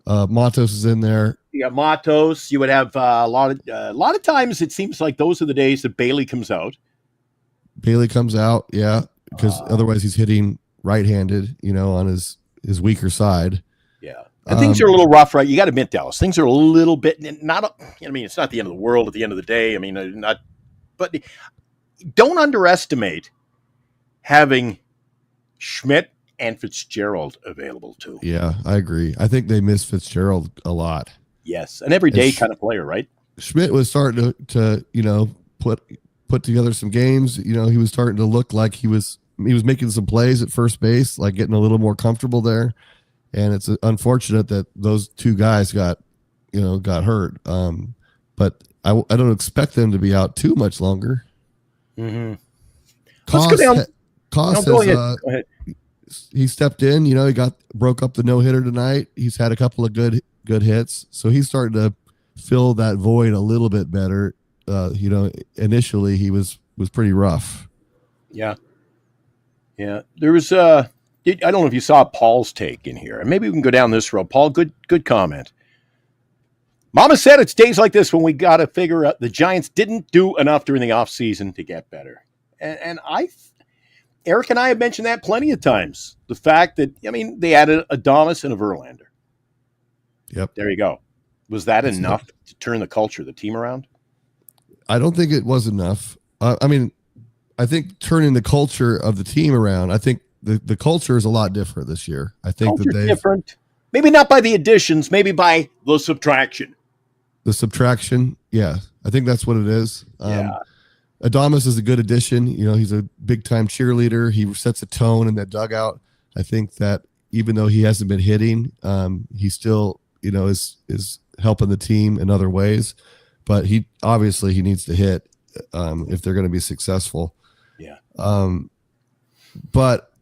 Matos is in there. You got Matos. You would have a lot of times it seems like those are the days that Bailey comes out. Yeah, because otherwise he's hitting right-handed, on his weaker side. Yeah. And things are a little rough, right? You got to admit, Dallas, things are a little bit it's not the end of the world at the end of the day. But don't underestimate having Schmidt and Fitzgerald available too. Yeah, I agree. I think they miss Fitzgerald a lot. Yes. An everyday kind of player, right? Schmidt was starting to put together some games. He was starting to look like he was making some plays at first base, like getting a little more comfortable there. And it's unfortunate that those two guys got hurt. But I don't expect them to be out too much longer. Mm-hmm. Let's go down. Go ahead. He stepped in. He broke up the no hitter tonight. He's had a couple of good hits, so he's starting to fill that void a little bit better. Initially he was pretty rough. Yeah. There was I don't know if you saw Paul's take in here, and maybe we can go down this road. Paul, good comment. Mama said it's days like this when we got to figure out the Giants didn't do enough during the offseason to get better. And Eric and I have mentioned that plenty of times. The fact that, they added Adames and a Verlander. Yep. There you go. Was that enough to turn the culture of the team around? I don't think it was enough. I think turning the culture of the team around, I think the culture is a lot different this year. I think Culture's different. Maybe not by the additions, maybe by the subtraction. The subtraction, yeah. I think that's what it is. Yeah. Adames is a good addition. He's a big-time cheerleader. He sets a tone in that dugout. I think that even though he hasn't been hitting, he still, is helping the team in other ways. But he needs to hit if they're going to be successful. Yeah. But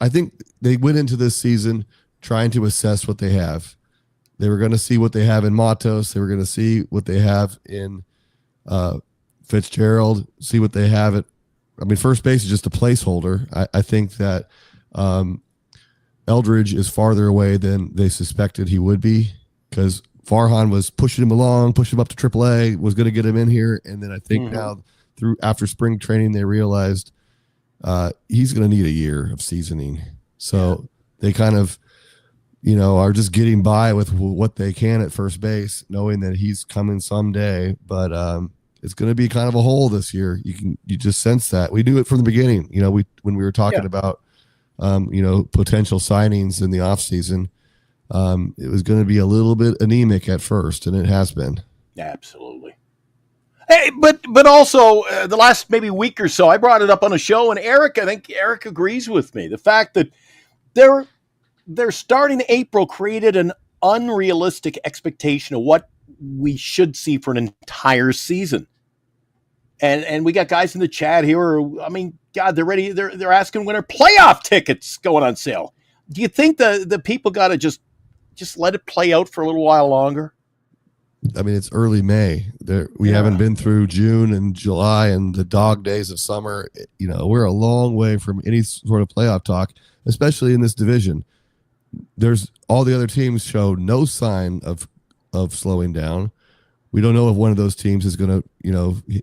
I think they went into this season trying to assess what they have. They were going to see what they have in Matos. They were going to see what they have in Fitzgerald, see what they have at. First base is just a placeholder. I think that Eldridge is farther away than they suspected he would be, because Farhan was pushing him along, pushing him up to AAA, was going to get him in here. And then I think now after spring training, they realized he's going to need a year of seasoning. So they kind of, are just getting by with what they can at first base, knowing that he's coming someday. But it's going to be kind of a hole this year. You just sense that. We knew it from the beginning. When we were talking about potential signings in the offseason, it was going to be a little bit anemic at first, and it has been. Absolutely. Hey, but also the last maybe week or so, I brought it up on a show, and I think Eric agrees with me. The fact that their starting April created an unrealistic expectation of what we should see for an entire season. And we got guys in the chat here. I mean, God, they're ready. They're asking when are playoff tickets going on sale. Do you think the people got to just let it play out for a little while longer? I mean, it's early May. We haven't been through June and July and the dog days of summer. You know, we're a long way from any sort of playoff talk, especially in this division. There's all the other teams show no sign of slowing down. We don't know if one of those teams is going to,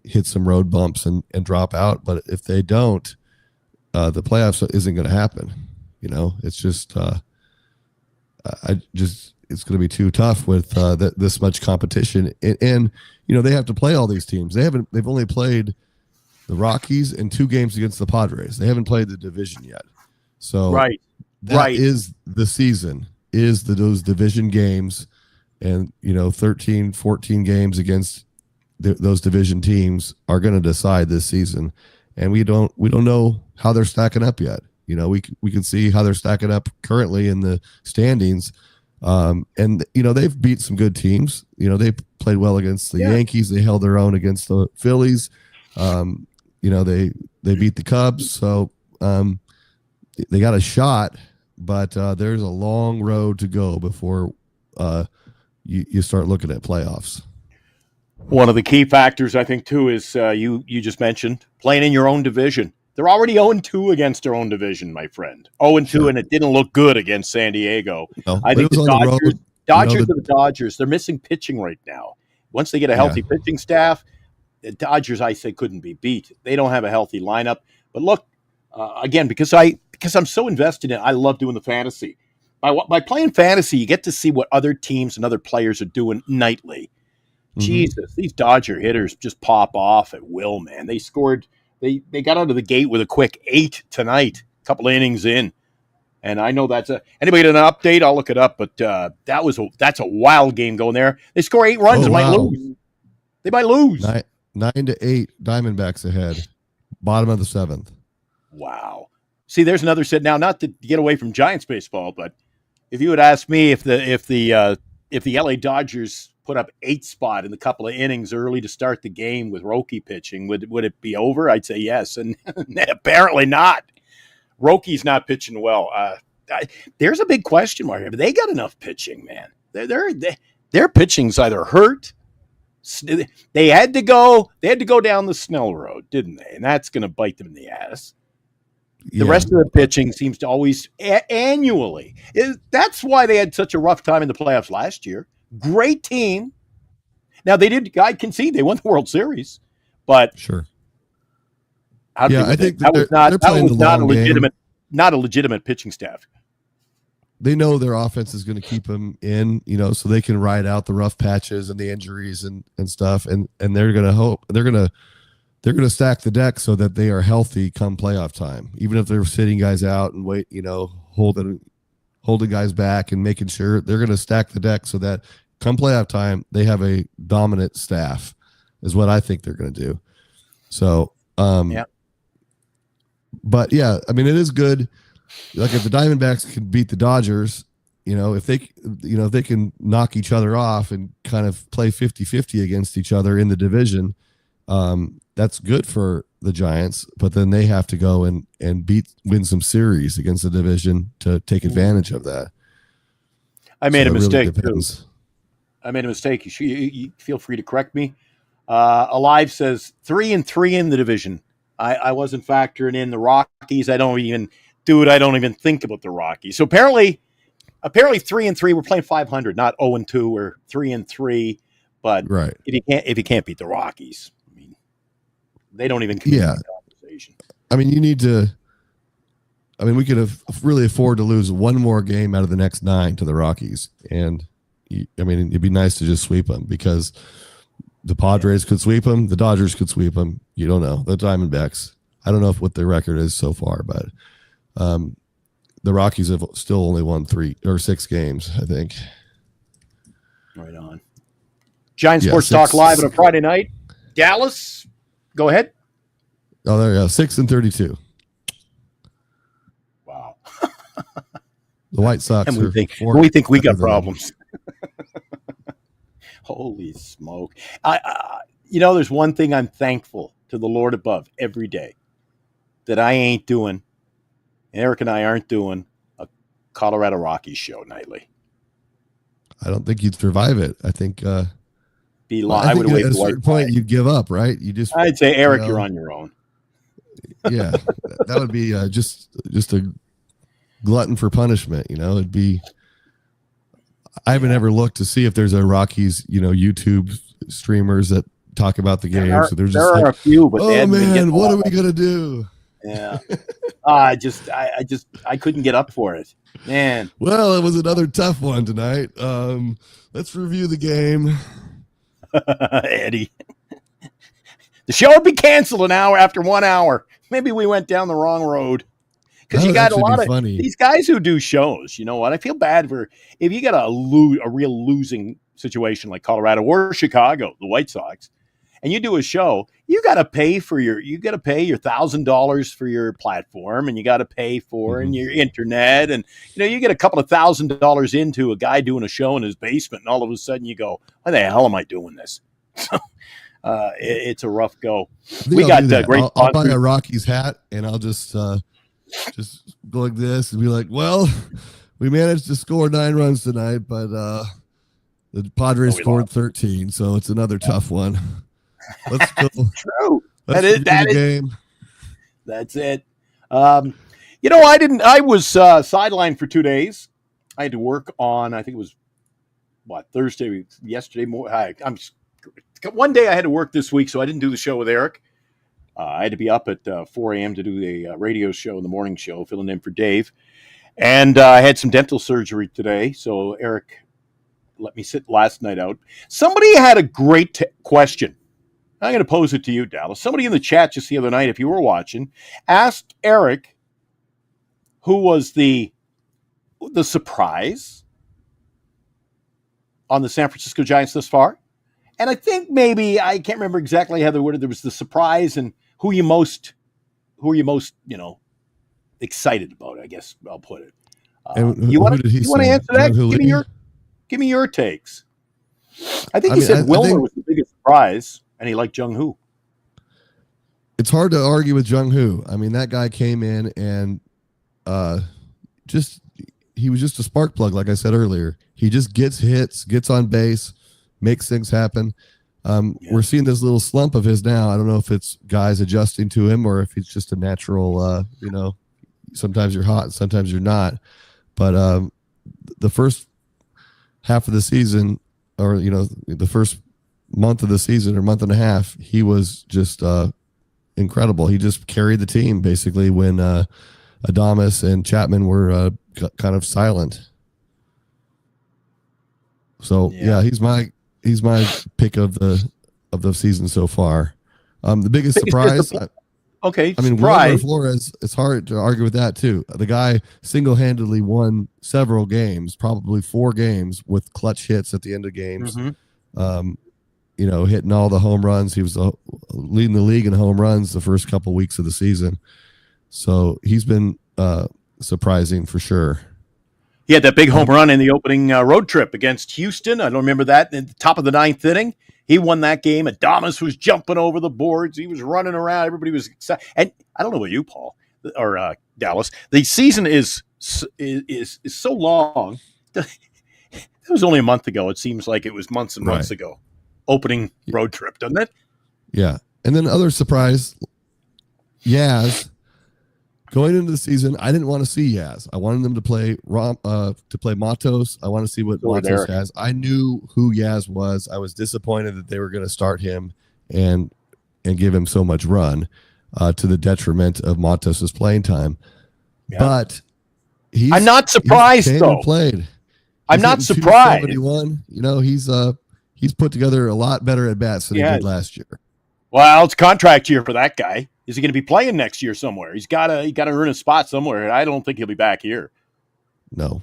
hit some road bumps and drop out. But if they don't, the playoffs isn't going to happen. It's just, it's going to be too tough with this much competition. And they have to play all these teams. They've only played the Rockies and 2 games against the Padres. They haven't played the division yet. So that is the season, those division games. And 13, 14 games against those division teams are going to decide this season, and we don't know how they're stacking up yet. We can see how they're stacking up currently in the standings, and they've beat some good teams. They played well against the Yankees. They held their own against the Phillies. They beat the Cubs, so they got a shot, but there's a long road to go before. You start looking at playoffs. One of the key factors, I think, too, is you just mentioned playing in your own division. They're already 0-2 against their own division, my friend. 0-2, and it didn't look good against San Diego. No, I think the Dodgers are the Dodgers. They're missing pitching right now. Once they get a healthy pitching staff, the Dodgers, I say, couldn't be beat. They don't have a healthy lineup. But look, again, because I'm so invested in it, I love doing the fantasy. By playing fantasy, you get to see what other teams and other players are doing nightly. Mm-hmm. Jesus, these Dodger hitters just pop off at will, man. They scored. They got out of the gate with a quick 8 tonight, a couple of innings in. And I know anybody get an update, I'll look it up. But that's a wild game going there. They score 8 runs and might lose. They might lose. 9-8, Diamondbacks ahead, bottom of the 7th. Wow. See, there's another set now. Not to get away from Giants baseball, but if you would ask me if the LA Dodgers put up 8 spot in the couple of innings early to start the game with Roki pitching, would it be over? I'd say yes, and apparently not. Roki's not pitching well. There's a big question mark here. But they got enough pitching, man. Their pitching's either hurt. They had to go down the Snell road, didn't they? And that's going to bite them in the ass. The rest of the pitching seems to always annually. That's why they had such a rough time in the playoffs last year. Great team. Now I concede they won the World Series, but sure. I think that was not a legitimate pitching staff. They know their offense is going to keep them in, so they can ride out the rough patches and the injuries and stuff, and they're going to stack the deck so that they are healthy come playoff time. Even if they're sitting guys out and holding guys back and making sure, they're going to stack the deck so that come playoff time, they have a dominant staff is what I think they're going to do. So, but yeah, I mean, it is good. Like if the Diamondbacks can beat the Dodgers, if they can knock each other off and kind of play 50-50 against each other in the division, that's good for the Giants, but then they have to go and win some series against the division to take advantage of that. I made a mistake too. I made a mistake. You feel free to correct me. Alive says 3-3 in the division. I wasn't factoring in the Rockies. I don't even think about the Rockies. So apparently 3-3. We're playing 500, not 0-2 or 3-3. But if you can't beat the Rockies, I mean, they don't even come into the conversation. I mean, we could really afford to lose one more game out of the next 9 to the Rockies, and it'd be nice to just sweep them because the Padres could sweep them, the Dodgers could sweep them. You don't know. The Diamondbacks, I don't know what their record is so far, but the Rockies have still only won 3 or 6 games, I think. Right on. Giant Sports Talk live on a Friday night. Dallas, go ahead. Oh, there you go. 6-32. Wow. The White Sox. And we think we got problems. Holy smoke. There's one thing I'm thankful to the Lord above every day that I ain't doing, Eric and I aren't doing a Colorado Rockies show nightly. I don't think you'd survive it. I think I I would think wait at a the white certain point flag. you'd give up, right? I'd say, Eric, you know, you're on your own. Yeah, that would be just a glutton for punishment. It'd be. I haven't ever looked to see if there's a Rockies, YouTube streamers that talk about the game. So There are a few, but oh man, what are we gonna do? Yeah, I couldn't get up for it, man. Well, it was another tough one tonight. Let's review the game. Eddie, the show would be canceled an hour after 1 hour. Maybe we went down the wrong road. Because you got a lot of these guys who do shows. You know what? I feel bad for if you got a real losing situation like Colorado or Chicago, the White Sox, and you do a show. You got to pay your $1,000 for your platform, and you got to pay for and your internet, and you get a couple of $1,000 into a guy doing a show in his basement, and all of a sudden you go, "Why the hell am I doing this?" It's a rough go. We got great. I'll buy a Rockies hat, and I'll just go like this and be like, well, we managed to score 9 runs tonight, but the Padres scored 13, so it's another tough one. Let's go. True. That is the game. That's it. I was sidelined for 2 days. I had to work on, I think it was Thursday, yesterday morning. One day I had to work this week, so I didn't do the show with Eric. I had to be up at 4 a.m. to do a radio show in the morning show, filling in for Dave. And I had some dental surgery today, so Eric let me sit last night out. Somebody had a great question. I'm going to pose it to you, Dallas. Somebody in the chat just the other night, if you were watching, asked Eric who was the surprise on the San Francisco Giants thus far. And I think maybe, I can't remember exactly how they worded, there was the surprise and who are you most, excited about, I guess I'll put it. You want to answer that? Give me your takes. I think he said Wilmer was the biggest surprise, and he liked Jung Hoo. It's hard to argue with Jung Hoo. I mean, that guy came in and he was just a spark plug, like I said earlier. He just gets hits, gets on base, makes things happen. We're seeing this little slump of his now. I don't know if it's guys adjusting to him or if it's just a natural, sometimes you're hot, sometimes you're not. But the first half of the season, or, the first month of the season or month and a half, he was just incredible. He just carried the team basically when Adames and Chapman were kind of silent. So yeah, he's my pick of the season so far. The biggest surprise. Okay, I mean, Wilmer Flores. It's hard to argue with that too. The guy single-handedly won several games, probably 4 games with clutch hits at the end of games. Hitting all the home runs. He was leading the league in home runs the first couple weeks of the season. So he's been surprising for sure. He had that big home run in the opening road trip against Houston. I don't remember that. In the top of the 9th inning, he won that game. Adames was jumping over the boards. He was running around. Everybody was excited. And I don't know about you, Paul, or Dallas. The season is so long. It was only a month ago. It seems like it was months and months ago. Opening road trip, doesn't it? Yeah. And then other surprise, Yaz. Going into the season, I didn't want to see Yaz. I wanted them to play Matos. I want to see what Matos has. I knew who Yaz was. I was disappointed that they were going to start him and give him so much run to the detriment of Matos' playing time. Yeah. But I'm not surprised though. I'm not surprised. He's put together a lot better at bats than he did last year. Well, it's a contract year for that guy. Is he going to be playing next year somewhere? He's got to earn a spot somewhere. I don't think he'll be back here. No.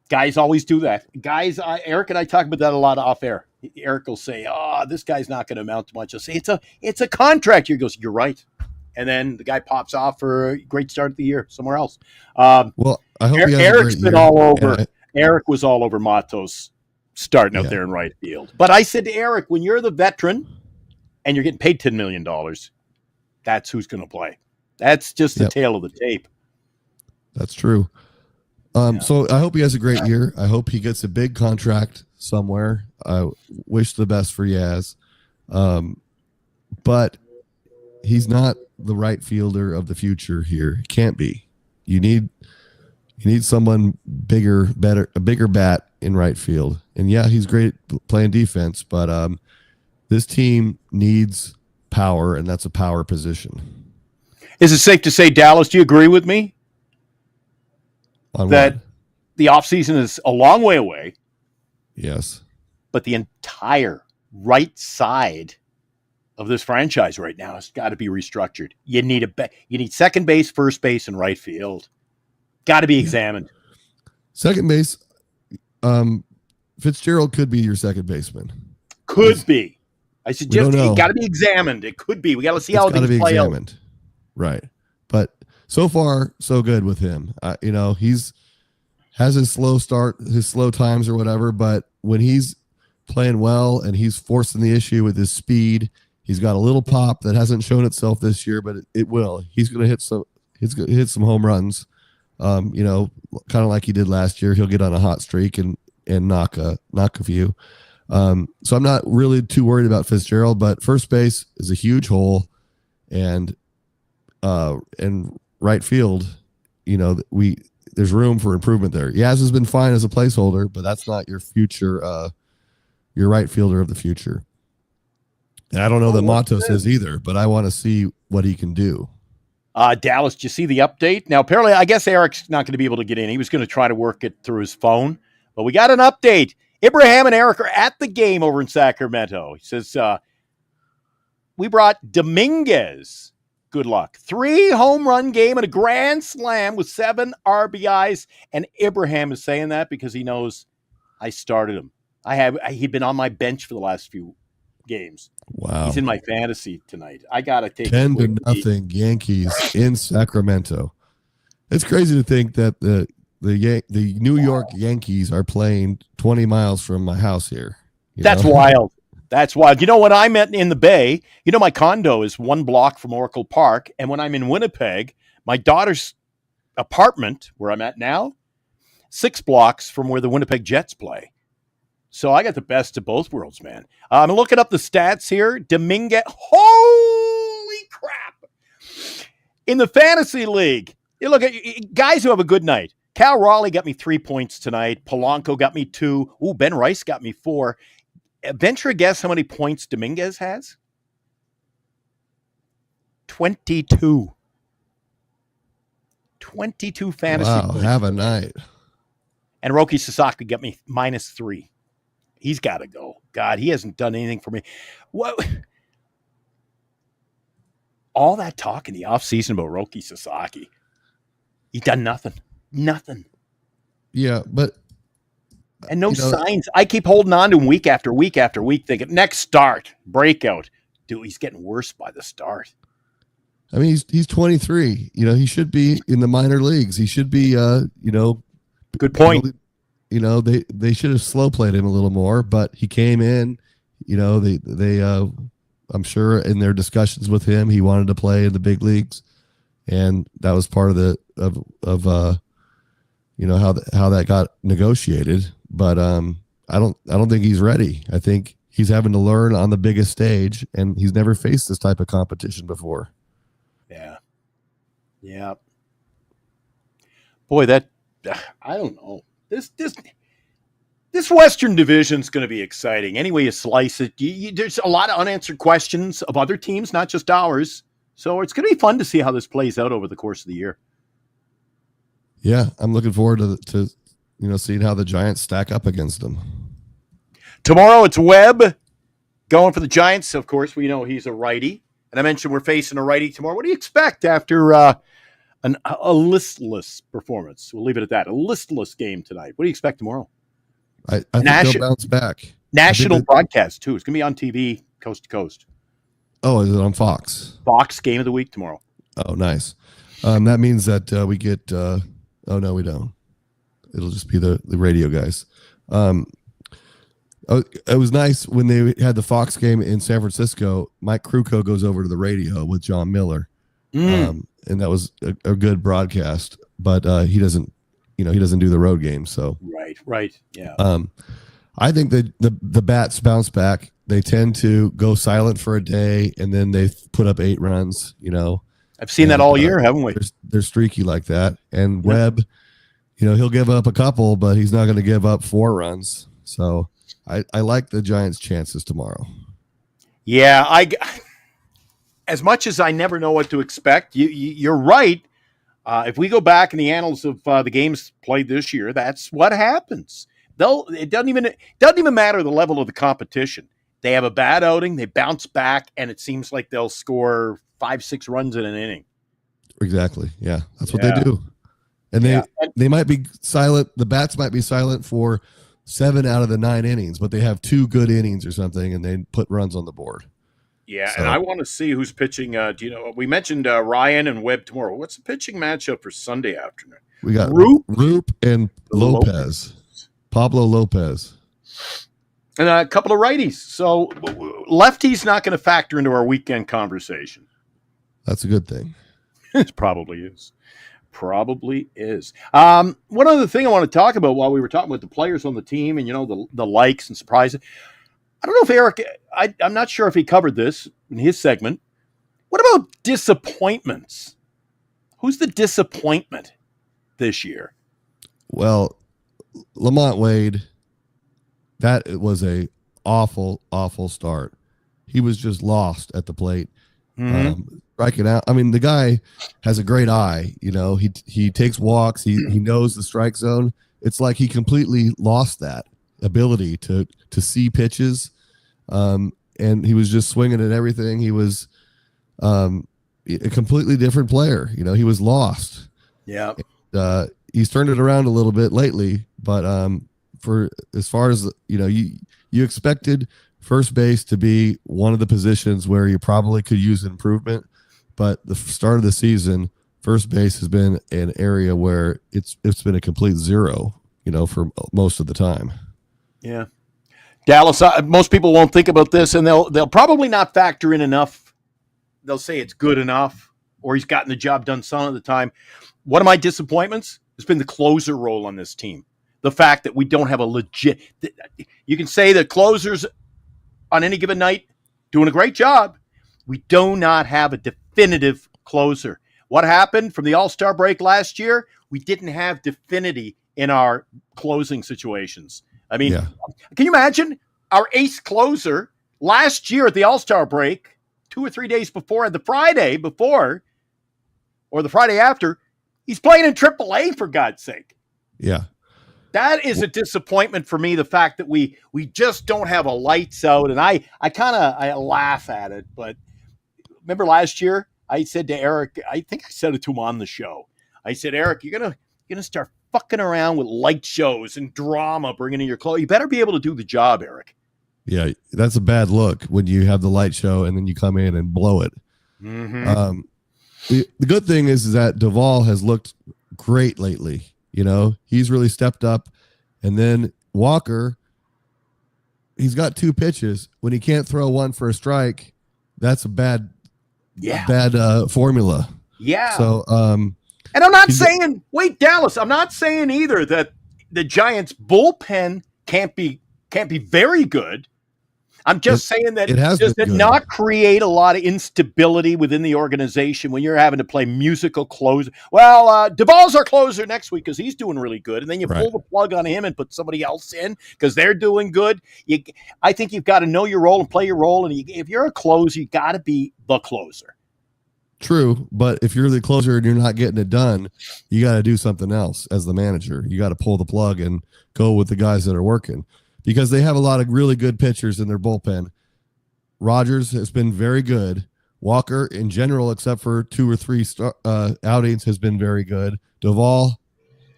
Guys always do that. Guys, Eric and I talk about that a lot off air. Eric will say, this guy's not going to amount to much. I'll say, it's a contract year. He goes, you're right. And then the guy pops off for a great start of the year somewhere else. Well, I hope Eric's been all over. Yeah. Eric was all over Matos starting out there in right field. But I said to Eric, when you're the veteran and you're getting paid $10 million, that's who's going to play. That's just the tail of the tape. That's true. So I hope he has a great year. I hope he gets a big contract somewhere. I wish the best for Yaz. But he's not the right fielder of the future here. He can't be. You need someone bigger, better, a bigger bat in right field. And yeah, he's great playing defense, but this team needs power, and that's a power position. Is it safe to say, Dallas, do you agree with me? On that what? The offseason is a long way away. Yes. But the entire right side of this franchise right now has got to be restructured. You need second base, first base, and right field. Got to be examined. Second base, Fitzgerald could be your second baseman. Could be. I suggest it got to be examined. It could be. We got to see how things play out. Right. But so far, so good with him. He's has his slow start, his slow times or whatever, but when he's playing well and he's forcing the issue with his speed, he's got a little pop that hasn't shown itself this year, but it will. He's going to hit some home runs. Kind of like he did last year. He'll get on a hot streak and knock a few. So I'm not really too worried about Fitzgerald, but first base is a huge hole, and right field, there's room for improvement there. Yaz has been fine as a placeholder, but that's not your future, your right fielder of the future. And I don't know that Matos is either, but I want to see what he can do. Dallas, did you see the update? Now, apparently, I guess Eric's not going to be able to get in. He was going to try to work it through his phone, but we got an update. Abraham and Eric are at the game over in Sacramento. He says, we brought Dominguez. Good luck. 3 home run game and a grand slam with 7 RBIs. And Abraham is saying that because he knows I started him. He'd been on my bench for the last few games. Wow. He's in my fantasy tonight. I got to take 10-0 Yankees in Sacramento. It's crazy to think that the New York Yankees are playing 20 miles from my house here. That's wild. That's wild. When I'm in the Bay, my condo is 1 block from Oracle Park. And when I'm in Winnipeg, my daughter's apartment, where I'm at now, 6 blocks from where the Winnipeg Jets play. So I got the best of both worlds, man. I'm looking up the stats here. Dominguez, holy crap. In the fantasy league, you look at guys who have a good night. Cal Raleigh got me 3 points tonight. Polanco got me 2. Ooh, Ben Rice got me 4. Venture a guess how many points Dominguez has? 22. 22 fantasy points. Have a night. And Roki Sasaki got me -3. He's got to go. God, he hasn't done anything for me. What? All that talk in the offseason about Roki Sasaki. He done nothing. Nothing. Yeah, but and no signs. I keep holding on to him week after week after week, thinking next start, breakout. Dude, he's getting worse by the start. I mean, he's 23. He should be in the minor leagues. He should be, Good point. They should have slow played him a little more, but he came in. They I'm sure in their discussions with him, he wanted to play in the big leagues, and that was part of how that got negotiated. But I don't think he's ready. I think he's having to learn on the biggest stage, and he's never faced this type of competition before. Yeah. Boy, that I don't know. This Western Division's going to be exciting. Any way you slice it, there's a lot of unanswered questions of other teams, not just ours. So it's going to be fun to see how this plays out over the course of the year. Yeah, I'm looking forward to seeing how the Giants stack up against them. Tomorrow it's Webb going for the Giants. Of course, we know he's a righty. And I mentioned we're facing a righty tomorrow. What do you expect after a listless performance? We'll leave it at that. A listless game tonight. What do you expect tomorrow? I think they'll bounce back. National broadcast, too. It's going to be on TV, coast to coast. Oh, is it on Fox? Fox Game of the Week tomorrow. Oh, nice. That means that we get oh, no, we don't. It'll just be the radio guys. Oh, it was nice when they had the Fox game in San Francisco. Mike Krukow goes over to the radio with John Miller, and that was a good broadcast. But he doesn't do the road games. So right, yeah. I think that the bats bounce back. They tend to go silent for a day, and then they put up 8 runs. I've seen that all year, haven't we? They're streaky like that. And Webb, he'll give up a couple, but he's not going to give up 4 runs. So I like the Giants' chances tomorrow. Yeah, as much as I never know what to expect, you're right. If we go back in the annals of the games played this year, that's what happens. It doesn't even matter the level of the competition. They have a bad outing, they bounce back, and it seems like they'll score 5-6 runs in an inning. Exactly. Yeah, that's what they do. And they might be silent. The bats might be silent for 7 out of the 9 innings, but they have 2 good innings or something, and they put runs on the board. Yeah, so. And I want to see who's pitching. We mentioned Ryan and Webb tomorrow. What's the pitching matchup for Sunday afternoon? We got Roop and Lopez. Pablo Lopez. And a couple of righties. So lefty's not going to factor into our weekend conversation. That's a good thing. It probably is. One other thing I want to talk about while we were talking about the players on the team and, the likes and surprises. I don't know if Eric, I'm not sure if he covered this in his segment. What about disappointments? Who's the disappointment this year? Well, Lamont Wade, that was a awful, awful start. He was just lost at the plate. Striking out. I mean, the guy has a great eye. He takes walks. He knows the strike zone. It's like he completely lost that ability to see pitches, and he was just swinging at everything. He was a completely different player. He was lost. Yeah. He's turned it around a little bit lately, but for as far as you expected first base to be one of the positions where you probably could use improvement, but the start of the season, first base has been an area where it's been a complete zero, for most of the time. Yeah. Dallas, most people won't think about this, and they'll probably not factor in enough. They'll say it's good enough, or he's gotten the job done some of the time. One of my disappointments has been the closer role on this team. The fact that we don't have a legit – you can say that closers on any given night doing a great job. We do not have a definitive closer. What happened from the All-Star break last year? We didn't have definity in our closing situations. I mean, Can you imagine our ace closer last year at the All-Star break, 2 or 3 days before, the Friday before or the Friday after, he's playing in AAA, for God's sake. Yeah. That is a disappointment for me, the fact that we just don't have a lights out. And I laugh at it. But remember last year, I said to Eric, I think I said it to him on the show. I said, Eric, you're gonna start fucking around with light shows and drama, bringing in your clothes. You better be able to do the job, Eric. Yeah, that's a bad look when you have the light show and then you come in and blow it. Mm-hmm. The good thing is that Duvall has looked great lately. He's really stepped up. And then Walker, he's got 2 pitches. When he can't throw one for a strike, that's a bad formula. Yeah. So, and I'm not saying, wait, Dallas, I'm not saying either that the Giants bullpen can't be very good. I'm just saying that does it not create a lot of instability within the organization when you're having to play musical closer? Well, Duvall's our closer next week because he's doing really good. And then you pull the plug on him and put somebody else in because they're doing good. I think you've got to know your role and play your role. And if you're a closer, you got to be the closer. True, but if you're the closer and you're not getting it done, you got to do something else as the manager. You got to pull the plug and go with the guys that are working. Because they have a lot of really good pitchers in their bullpen. Rogers has been very good. Walker, in general, except for 2 or 3 outings, has been very good. Duvall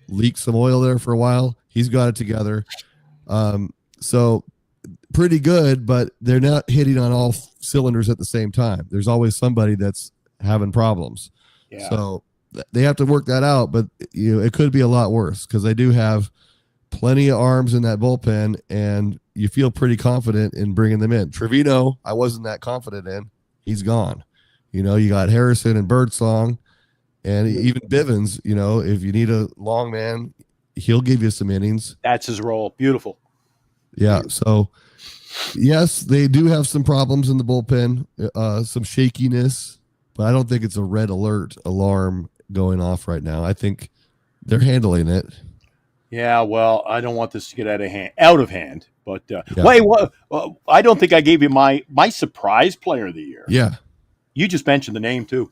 leaked some oil there for a while. He's got it together. So pretty good, but they're not hitting on all cylinders at the same time. There's always somebody that's having problems. Yeah. So they have to work that out, but it could be a lot worse because they do have plenty of arms in that bullpen, and you feel pretty confident in bringing them in. Trevino, I wasn't that confident in. He's gone. You got Harrison and Birdsong, and even Bivens. If you need a long man, he'll give you some innings. That's his role. Beautiful. Yeah. So, yes, they do have some problems in the bullpen, some shakiness, but I don't think it's a red alert alarm going off right now. I think they're handling it. Yeah, well, I don't want this to get out of hand. But wait, I don't think I gave you my surprise player of the year. Yeah, you just mentioned the name too.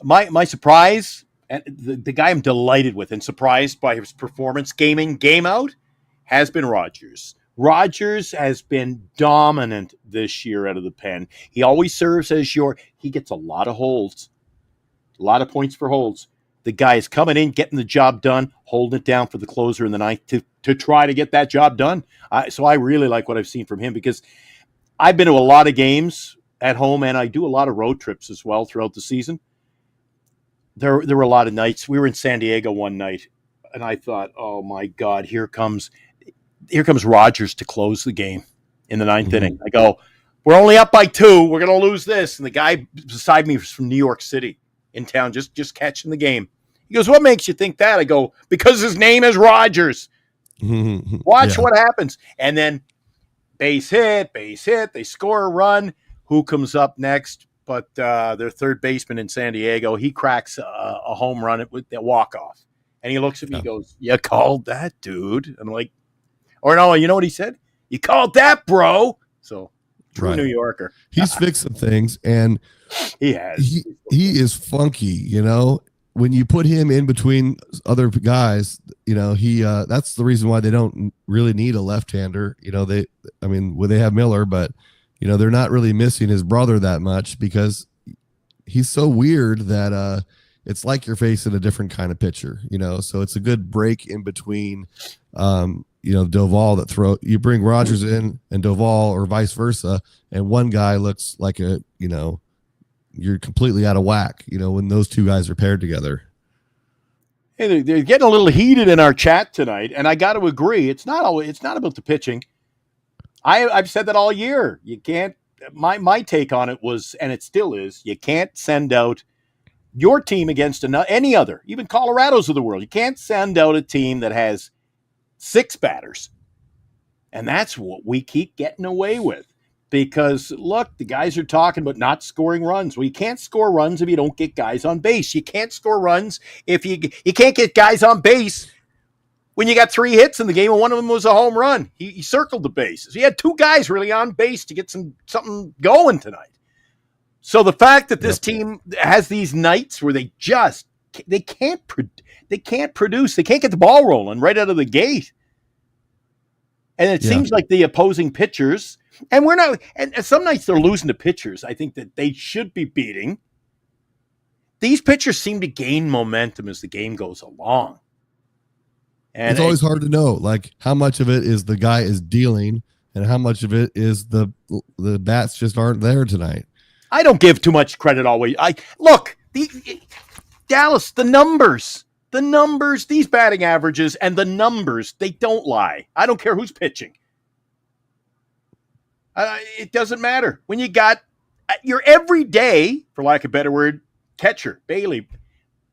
My surprise, and the guy I'm delighted with and surprised by his performance, game out, has been Rogers. Rogers has been dominant this year out of the pen. He always serves as he gets a lot of holds, a lot of points for holds. The guy is coming in, getting the job done, holding it down for the closer in the ninth to try to get that job done. So I really like what I've seen from him, because I've been to a lot of games at home, and I do a lot of road trips as well throughout the season. There were a lot of nights. We were in San Diego one night, and I thought, oh my God, here comes Rogers to close the game in the ninth inning. I go, we're only up by 2. We're going to lose this. And the guy beside me was from New York City, in town, just catching the game. He goes, what makes you think that? I go, because his name is Rogers. Watch what happens. And then base hit. They score a run. Who comes up next? But their third baseman in San Diego, he cracks a home run with the walk-off. And he looks at me and goes, you called that, dude? I'm like, or no, you know what he said? You called that, bro. So, true New Yorker. He's fixed some things, and he has. He is funky, when you put him in between other guys, that's the reason why they don't really need a left-hander. They have Miller, but they're not really missing his brother that much, because he's so weird that it's like you're facing a different kind of pitcher. So it's a good break in between. Doval that you bring Rogers in and Doval, or vice versa, and one guy looks like you're completely out of whack, when those two guys are paired together. Hey, they're getting a little heated in our chat tonight, and I got to agree, it's not about the pitching. I've said that all year. You can't. My take on it was, and it still is, you can't send out your team against any other, even Colorado's of the world. You can't send out a team that has 6 batters, and that's what we keep getting away with. Because, look, the guys are talking about not scoring runs. Well, you can't score runs if you don't get guys on base. You can't score runs if you can't get guys on base when you got 3 hits in the game, and one of them was a home run. He circled the bases. He had 2 guys really on base to get something going tonight. So the fact that this team has these nights where they can't produce, they can't get the ball rolling right out of the gate. And it seems like the opposing pitchers, and we're not, and some nights they're losing to pitchers I think that they should be beating. These pitchers seem to gain momentum as the game goes along. And it's always hard to know, like, how much of it is the guy is dealing and how much of it is the bats just aren't there tonight. I don't give too much credit always. Dallas, the numbers, these batting averages and the numbers, they don't lie. I don't care who's pitching. It doesn't matter. When you got your everyday, for lack of a better word, catcher, Bailey,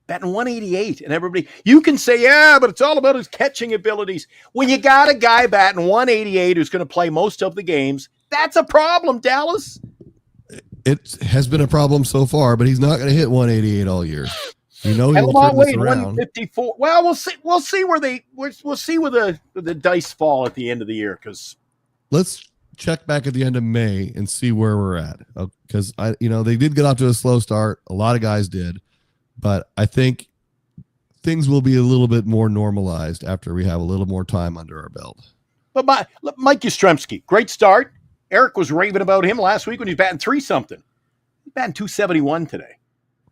batting 188, and everybody, you can say, yeah, but it's all about his catching abilities. When you got a guy batting 188 who's going to play most of the games, that's a problem, Dallas. It has been a problem so far, but he's not going to hit 188 all year. He'll turn this around. 154. Well, we'll see where the dice fall at the end of the year, because let's check back at the end of May and see where we're at. Because they did get off to a slow start. A lot of guys did, but I think things will be a little bit more normalized after we have a little more time under our belt. But Mike Yastrzemski, great start. Eric was raving about him last week when he was batting 3-something. He's batting 271 today.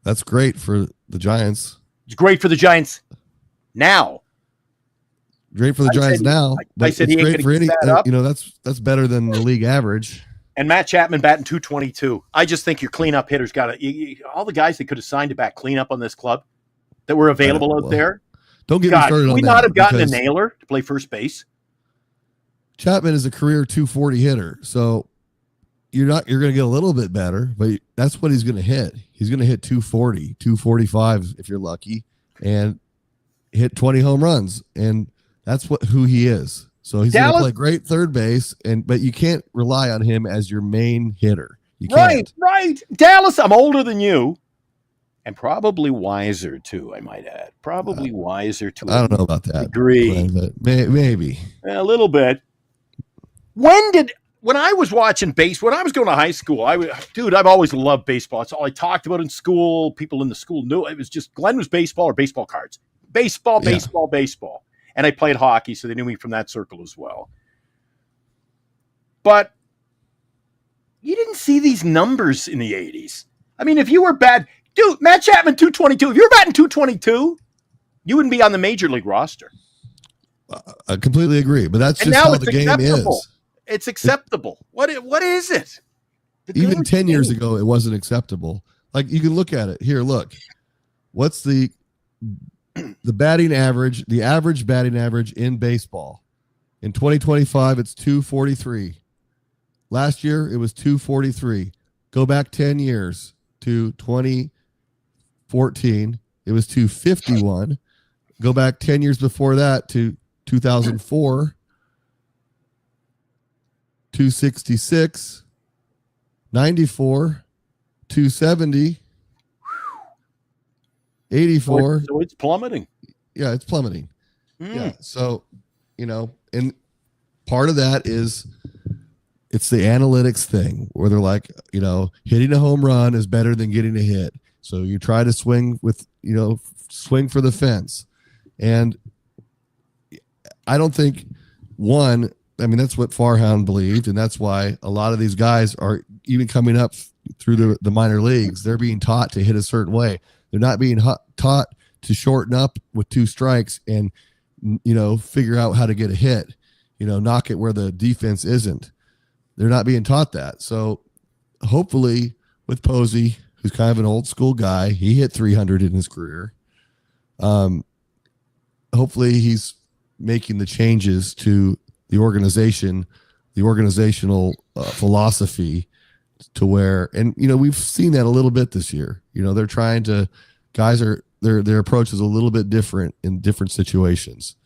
That's great for the Giants. It's great for the Giants now. Great for the Giants now. I said it's he ain't great for any. that up. That's better than the league average. And Matt Chapman batting 222. I just think your cleanup hitters got to all the guys that could have signed to bat cleanup on this club that were available out there. Don't get me God, started could on we that. not have gotten a because nailer to play first base? Chapman is a career 240 hitter, so you're going to get a little bit better, but that's what he's going to hit. He's going to hit 240, 245 if you're lucky, and hit 20 home runs, and that's who he is. So he's going to play great third base, but you can't rely on him as your main hitter. You can't. Right. Dallas, I'm older than you, and probably wiser too, I might add. Probably wiser to I don't know about that degree. Glenn, but maybe. A little bit. When I was watching baseball, when I was going to high school, I've always loved baseball. It's all I talked about in school. People in the school knew it was just Glenn was baseball or baseball cards. Baseball. And I played hockey, so they knew me from that circle as well. But you didn't see these numbers in the 80s. I mean, if you were bad, dude, Matt Chapman, 222. If you were batting 222, you wouldn't be on the major league roster. I completely agree, but that's just how the game is. It's acceptable. What is it? Even 10 years ago, it wasn't acceptable. Like, you can look at it. Here, look. What's the batting average, the average batting average in baseball? In 2025, it's 243. Last year, it was 243. Go back 10 years to 2014, it was 251. Go back 10 years before that to 2004, 266, 94, 270, 84. So it's plummeting. Yeah, it's plummeting. Yeah. So, and part of that is it's the analytics thing where they're like, hitting a home run is better than getting a hit. So you try to swing swing for the fence. And I don't think that's what Farhan believed. And that's why a lot of these guys are even coming up through the minor leagues. They're being taught to hit a certain way. They're not being taught to shorten up with 2 strikes and, figure out how to get a hit, knock it where the defense isn't. They're not being taught that. So hopefully with Posey, who's kind of an old school guy, he hit 300 in his career. Hopefully he's making the changes to the organization, the organizational philosophy to where, and, we've seen that a little bit this year. They're trying to, their approach is a little bit different in different situations.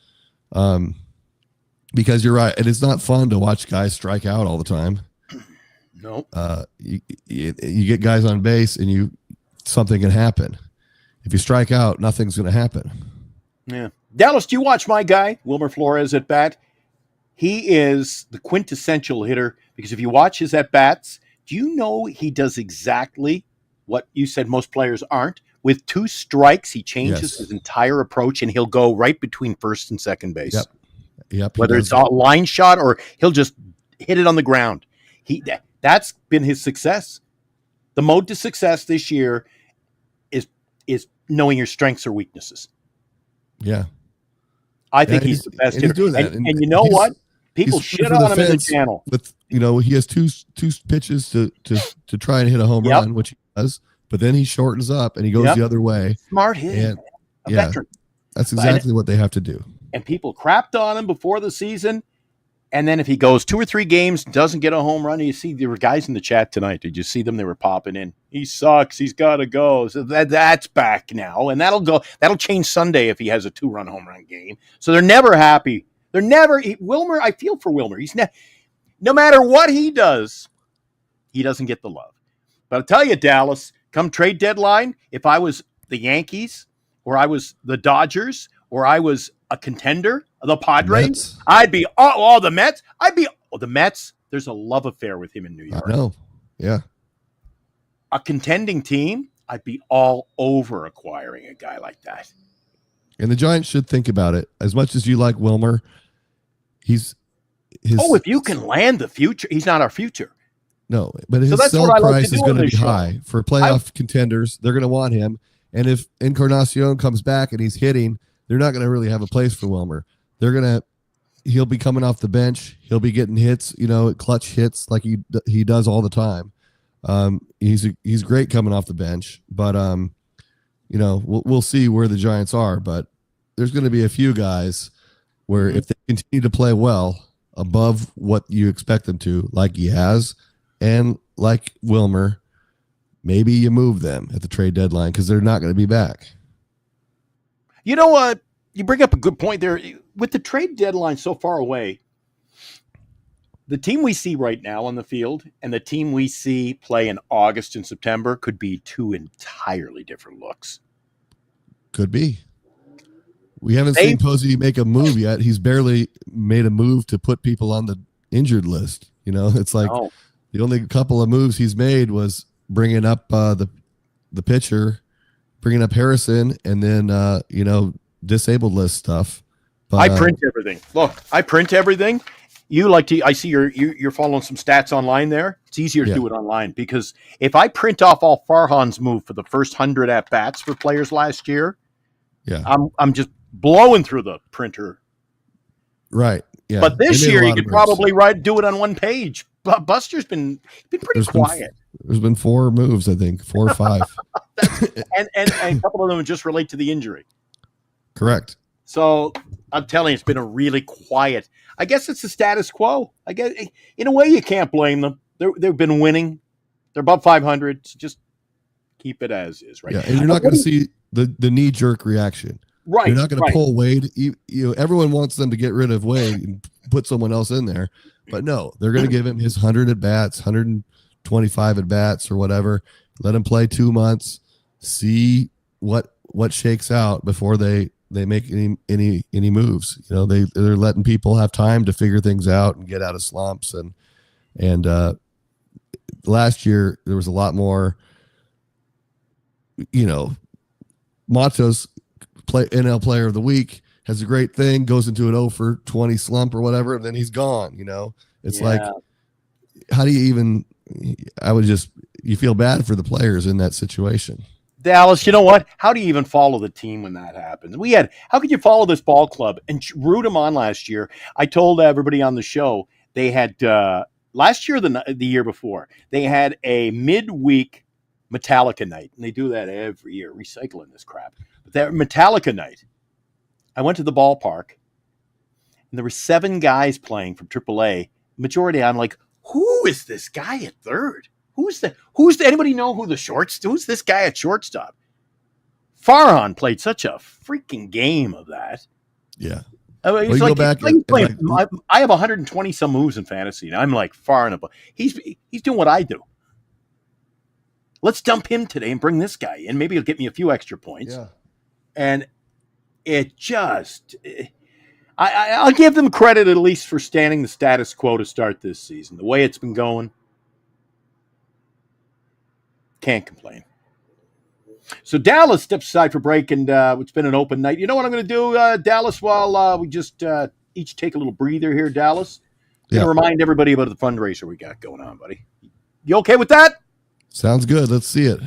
Because you're right. And it's not fun to watch guys strike out all the time. No. You get guys on base and something can happen. If you strike out, nothing's going to happen. Yeah. Dallas, do you watch my guy, Wilmer Flores, at bat? He is the quintessential hitter because if you watch his at bats, do you know he does exactly what you said most players aren't? With 2 strikes, he changes his entire approach and he'll go right between first and second base. Yep. Whether it's a line shot or he'll just hit it on the ground. That's been his success. The mode to success this year is knowing your strengths or weaknesses. Yeah. I think he's the best hitter. Doing that. And you know what? People shit on him in the channel. With he has two pitches to try and hit a home run, which he does, but then he shortens up and he goes the other way. Smart hit. Veteran. That's exactly what they have to do. And people crapped on him before the season. And then if he goes 2 or 3 games, doesn't get a home run, you see there were guys in the chat tonight. Did you see them? They were popping in. He sucks. He's got to go. So that's back now. And that'll change Sunday if he has a 2-run home run game. So they're never happy. Wilmer, I feel for Wilmer. No matter what he does, he doesn't get the love. But I'll tell you, Dallas, come trade deadline, if I was the Yankees or I was the Dodgers or I was a contender, the Padres, I'd be the Mets. The Mets. There's a love affair with him in New York. I know. Yeah. A contending team, I'd be all over acquiring a guy like that. And the Giants should think about it. As much as you like Wilmer, if you can land the future, he's not our future. No, but his sell price is going to be high for playoff contenders. They're going to want him. And if Encarnacion comes back and he's hitting, they're not going to really have a place for Wilmer. He'll be coming off the bench. He'll be getting hits, clutch hits like he does all the time. He's great coming off the bench, but we'll see where the Giants are. But there's going to be a few guys where if they continue to play well above what you expect them to, like he has, and like Wilmer, maybe you move them at the trade deadline because they're not going to be back. You know what? You bring up a good point there. With the trade deadline so far away, the team we see right now on the field and the team we see play in August and September could be two entirely different looks. Could be. We haven't seen Posey make a move yet. He's barely made a move to put people on the injured list. You know, it's like the only couple of moves he's made was bringing up the pitcher, bringing up Harrison, and then disabled list stuff. But, I print everything. Look, I print everything. You like to? I see you're following some stats online there. It's easier to do it online because if I print off all Farhan's move for the first 100 at bats for players last year, I'm just blowing through the printer. Right. Yeah. But this year you could probably do it on one page. But Buster's been pretty quiet. There's been 4 moves, I think, 4 or 5, and a couple of them just relate to the injury. Correct. So I'm telling you, it's been a really quiet. I guess it's the status quo. I guess in a way you can't blame them. They've been winning. They're above 500. So just keep it as is, right? Yeah, and you're not going to see the knee jerk reaction. Right. You're not going to pull Wade. Everyone wants them to get rid of Wade and put someone else in there, but no, they're going to give him his 100 at bats, 125 at bats, or whatever. Let him play 2 months, see what shakes out before they make any moves. You know, they're letting people have time to figure things out and get out of slumps. And last year there was a lot more. Matos NL Player of the Week has a great thing, goes into an 0 for 20 slump or whatever, and then he's gone. It's like, how do you even? You feel bad for the players in that situation. Dallas, you know what? How do you even follow the team when that happens? How could you follow this ball club and root them on last year? I told everybody on the show they had last year, the year before, they had a midweek Metallica night, and they do that every year, recycling this crap. But that Metallica night, I went to the ballpark, and there were 7 guys playing from AAA. Majority, I'm like, who is this guy at third? Who's anybody know who's this guy at shortstop? Farhan played such a freaking game of that. Yeah. I mean, go back I have 120 some moves in fantasy, and I'm like far enough. He's doing what I do. Let's dump him today and bring this guy in. Maybe he'll get me a few extra points. Yeah. And it just, I'll give them credit at least for standing the status quo to start this season. The way it's been going, can't complain. So Dallas steps aside for break, and it's been an open night. You know what I'm going to do, Dallas, while we just each take a little breather here, Dallas? I'm going to remind everybody about the fundraiser we got going on, buddy. You okay with that? Sounds good. Let's see it.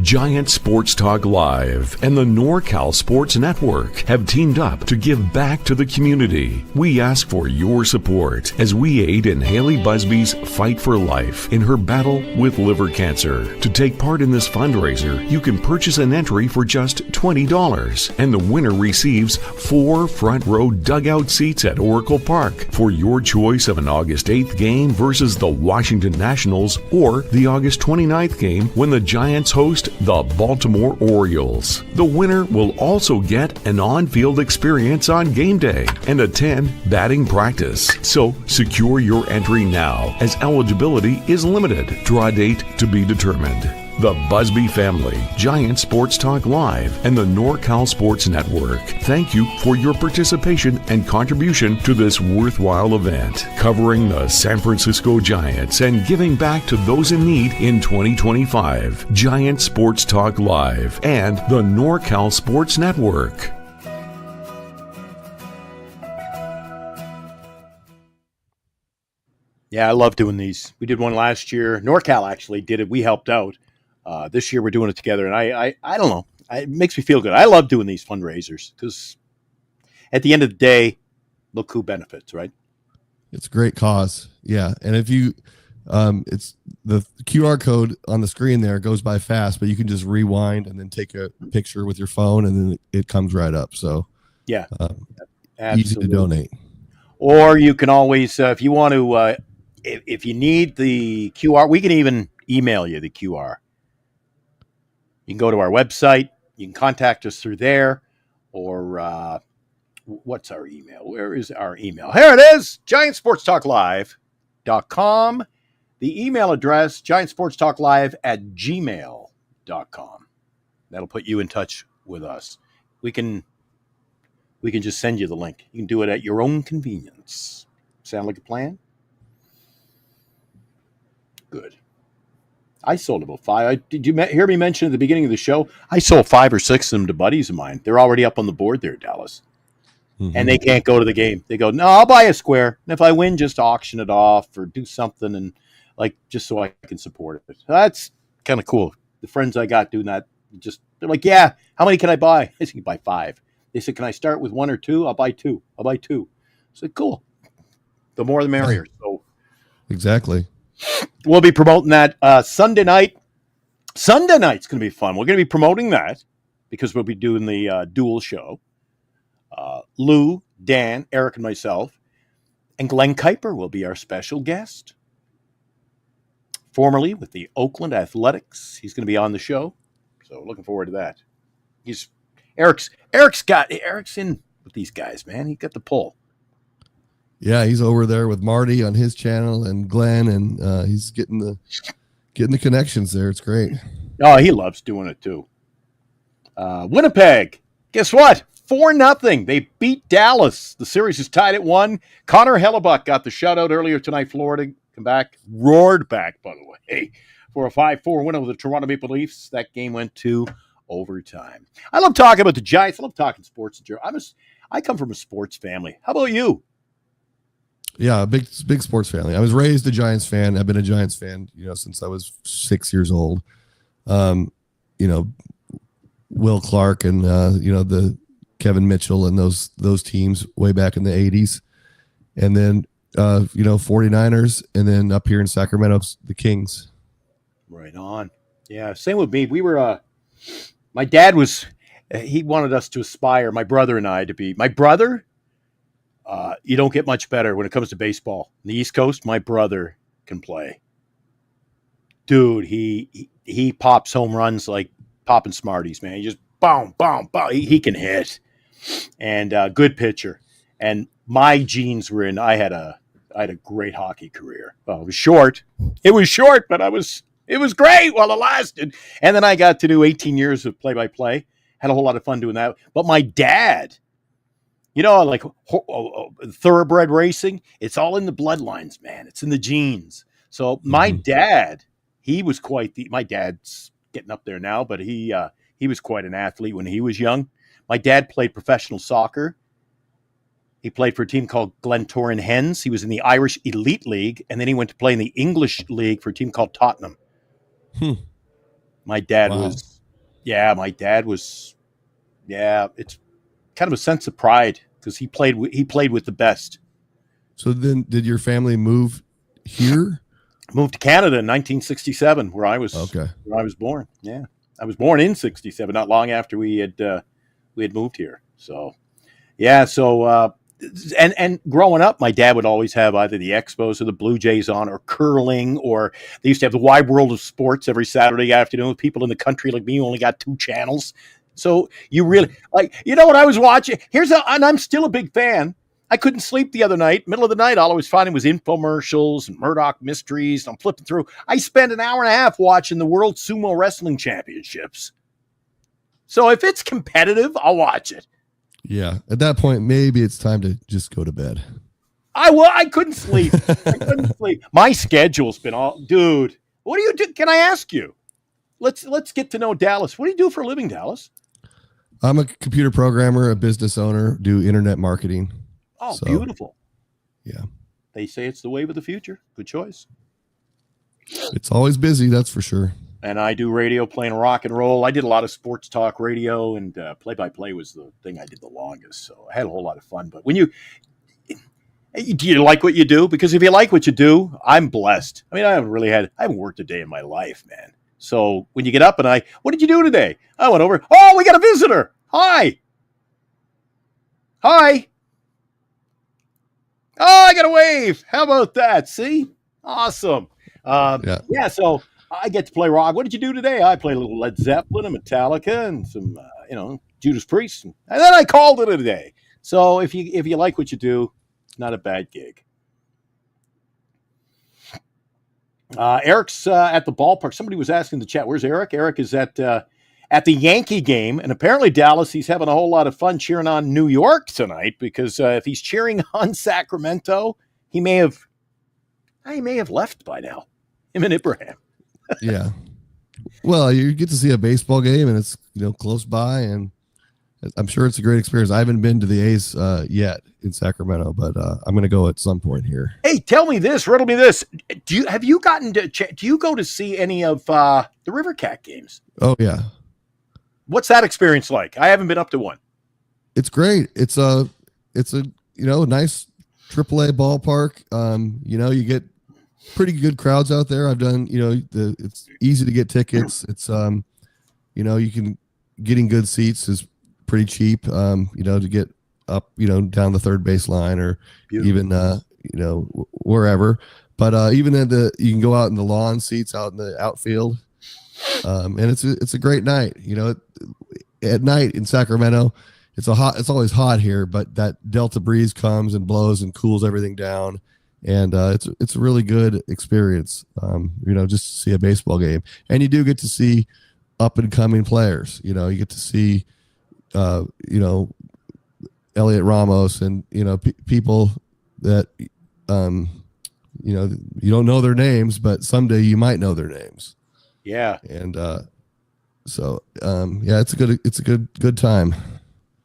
Giant Sports Talk Live and the NorCal Sports Network have teamed up to give back to the community. We ask for your support as we aid in Haley Busby's fight for life in her battle with liver cancer. To take part in this fundraiser, you can purchase an entry for just $20, and the winner receives 4 front row dugout seats at Oracle Park for your choice of an August 8th game versus the Washington Nationals or the August 29th game when the Giants host the Baltimore Orioles. The winner will also get an on-field experience on game day and attend batting practice. So secure your entry now, as eligibility is limited. Draw date to be determined. The Busby family, Giant Sports Talk Live, and the NorCal Sports Network thank you for your participation and contribution to this worthwhile event, covering the San Francisco Giants and giving back to those in need in 2025. Giant Sports Talk Live and the NorCal Sports Network. Yeah, I love doing these. We did one last year. NorCal actually did it. We helped out. This year we're doing it together, and I don't know. It makes me feel good. I love doing these fundraisers because at the end of the day, look who benefits, right? It's a great cause. Yeah. And if you, it's the QR code on the screen there goes by fast, but you can just rewind and then take a picture with your phone and then it comes right up. So Yeah, Easy to donate. Or you can always, if you want to, if you need the QR, we can even email you the QR. You can go to our website. You can contact us through there. Or what's our email? Where is our email? Here it is, giantsportstalklive.com. The email address, giantsportstalklive@gmail.com. That'll put you in touch with us. We can just send you the link. You can do it at your own convenience. Sound like a plan? Good. I sold about 5. Did you hear me mention at the beginning of the show? I sold 5 or 6 of them to buddies of mine. They're already up on the board there, Dallas. Mm-hmm. And they can't go to the game. They go, no, I'll buy a square. And if I win, just auction it off or do something and just so I can support it. So that's kind of cool. The friends I got doing that, they're like, yeah, how many can I buy? I said, you buy 5. They said, can I start with 1 or 2? I'll buy 2. I said, cool. The more the merrier. So exactly. We'll be promoting that Sunday night. Sunday night's going to be fun. We're going to be promoting that because we'll be doing the dual show. Lou, Dan, Eric, and myself. And Glenn Kuiper will be our special guest. Formerly with the Oakland Athletics. He's going to be on the show. So looking forward to that. Eric's in with these guys, man. He got the pull. Yeah, he's over there with Marty on his channel and Glenn, and he's getting the connections there. It's great. Oh, he loves doing it too. Winnipeg, guess what? 4-0. They beat Dallas. The series is tied at 1. Connor Hellebuck got the shutout earlier tonight. Florida roared back, by the way, for a 5-4 win over the Toronto Maple Leafs. That game went to overtime. I love talking about the Giants. I love talking sports. I come from a sports family. How about you? Yeah, a big sports family. I was raised a Giants fan. I've been a Giants fan, since I was 6 years old. Will Clark and the Kevin Mitchell and those teams way back in the 80s. And then 49ers, and then up here in Sacramento, the Kings. Right on. Yeah, same with me. We were my dad he wanted us to aspire, my brother and I, to be my brother. You don't get much better when it comes to baseball. On the East Coast, my brother can play. Dude, he pops home runs like popping Smarties, man. He just boom, boom, boom. He can hit. And good pitcher. And my genes were in. I had a great hockey career. Well, it was short. It was short, but it was great while it lasted. And then I got to do 18 years of play-by-play. Had a whole lot of fun doing that. But my dad, thoroughbred racing, it's all in the bloodlines, man. It's in the genes. So my dad, my dad's getting up there now, but he was quite an athlete when he was young. My dad played professional soccer. He played for a team called Glentoran Hens. He was in the Irish Elite League, and then he went to play in the English League for a team called Tottenham. My dad was, it's kind of a sense of pride because he played with the best. So then did your family move here? Moved to Canada in 1967, where I was born. Yeah. I was born in 67, not long after we had moved here. So, yeah. So, and growing up, my dad would always have either the Expos or the Blue Jays on, or curling, or they used to have the Wide World of Sports every Saturday afternoon. People in the country like me only got 2 channels. So you really what I was watching? And I'm still a big fan. I couldn't sleep the other night. Middle of the night, all I was finding was infomercials and Murdoch mysteries. And I'm flipping through. I spent an hour and a half watching the World Sumo Wrestling Championships. So if it's competitive, I'll watch it. Yeah. At that point, maybe it's time to just go to bed. I couldn't sleep. My schedule's been dude. What do you do? Can I ask you? Let's get to know Dallas. What do you do for a living, Dallas? I'm a computer programmer, a business owner, do internet marketing. Oh, so, beautiful. Yeah. They say it's the wave of the future. Good choice. It's always busy, that's for sure. And I do radio, playing rock and roll. I did a lot of sports talk radio, and play-by-play was the thing I did the longest. So I had a whole lot of fun. But do you like what you do? Because if you like what you do, I'm blessed. I mean, I haven't worked a day in my life, man. So when you get up and what did you do today? I went over. Oh, we got a visitor. Hi. Hi. Oh, I got a wave. How about that? See? Awesome. Yeah, so I get to play rock. What did you do today? I played a little Led Zeppelin and Metallica and some, Judas Priest. And then I called it a day. So if you like what you do, not a bad gig. Eric's at the ballpark. Somebody was asking in the chat, where's Eric? Eric is at the Yankee game, and apparently Dallas, he's having a whole lot of fun cheering on New York tonight because if he's cheering on Sacramento, he may have left by now. Him and Ibrahim. Yeah. Well, you get to see a baseball game, and it's close by, and I'm sure it's a great experience. I haven't been to the A's yet in Sacramento, but I'm going to go at some point here. Hey, tell me this, riddle me this. Do you go to see any of the River Cat games? Oh yeah. What's that experience like? I haven't been up to one. It's great. It's a nice AAA ballpark. You get pretty good crowds out there. I've done, it's easy to get tickets. It's you can getting good seats is pretty cheap. To get up, down the third base line or even wherever. But even you can go out in the lawn seats out in the outfield. And it's a great night. At night in Sacramento, it's always hot here, but that Delta breeze comes and blows and cools everything down, and it's a really good experience. Just to see a baseball game, and you do get to see up and coming players. You get to see, Elliot Ramos and people that you don't know their names, but someday you might know their names. Yeah. And it's a good time.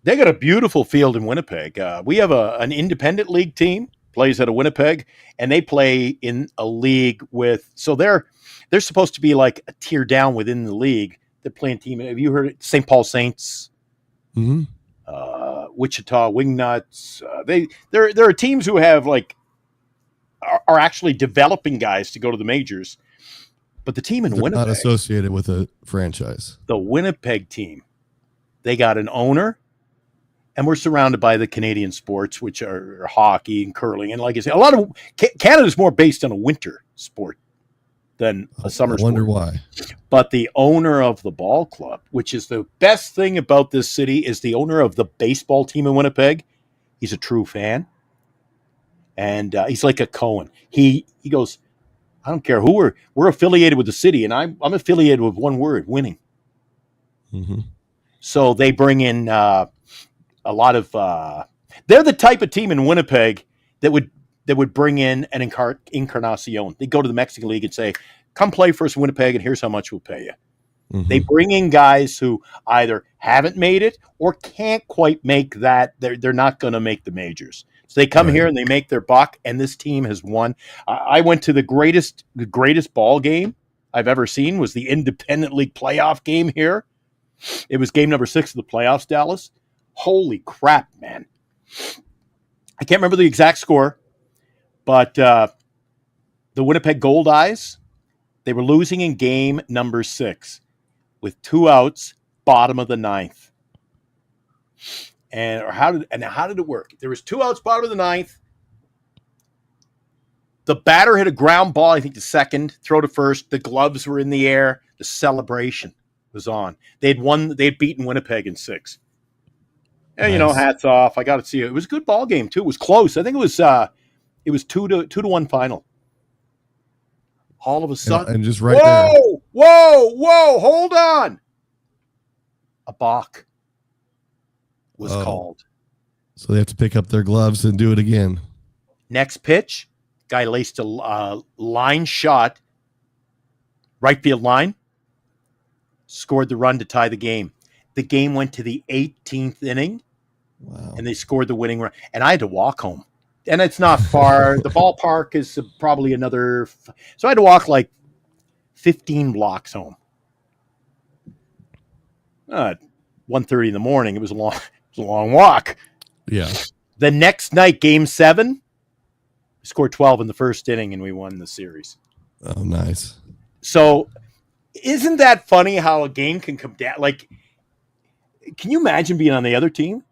They got a beautiful field in Winnipeg. We have an independent league team plays out of Winnipeg, and they play in a league so they're supposed to be like a tier down within the league. They're playing team. Have you heard it? St. Paul Saints? Mm-hmm. Wichita Wingnuts. There are teams who have are actually developing guys to go to the majors. But the team in Winnipeg, not associated with a franchise. The Winnipeg team, they got an owner, and we're surrounded by the Canadian sports, which are hockey and curling. And like I said, a lot of Canada's more based on a winter sport than a summer sport. I wonder why. But the owner of the ball club, which is the best thing about this city, is the owner of the baseball team in Winnipeg. He's a true fan. And he's like a Cohen. He goes, I don't care who we're affiliated with the city, and I'm affiliated with one word: winning. Mm-hmm. So they bring in a lot of. They're the type of team in Winnipeg that would bring in an Encarnacion. They go to the Mexican League and say, "Come play for us in Winnipeg, and here's how much we'll pay you." Mm-hmm. They bring in guys who either haven't made it or can't quite make that. They're not going to make the majors. So they come here and they make their buck, and this team has won. I went to the greatest ball game I've ever seen was the Independent League playoff game here. It was game number 6 of the playoffs, Dallas. Holy crap, man. I can't remember the exact score, but the Winnipeg Gold Eyes, they were losing in game number 6 with 2 outs, bottom of the 9th. And how did it work? There was 2 outs, bottom of the 9th. The batter hit a ground ball, I think to second, throw to first. The gloves were in the air. The celebration was on. They'd beaten Winnipeg in 6. And nice. Hats off. I got to see it. It was a good ball game too. It was close. I think it was 2-1 final. All of a sudden, and just right there. Whoa! Hold on. A balk was called. So they have to pick up their gloves and do it again. Next pitch, guy laced a line shot, right field line, scored the run to tie the game. The game went to the 18th inning, and they scored the winning run. And I had to walk home. And it's not far. The ballpark is probably another. So I had to walk like 15 blocks home. 1:30 in the morning. It was a long walk. Yeah. The next night, game 7, we scored 12 in the first inning, and we won the series. Oh, nice. So isn't that funny how a game can come down? Like, can you imagine being on the other team?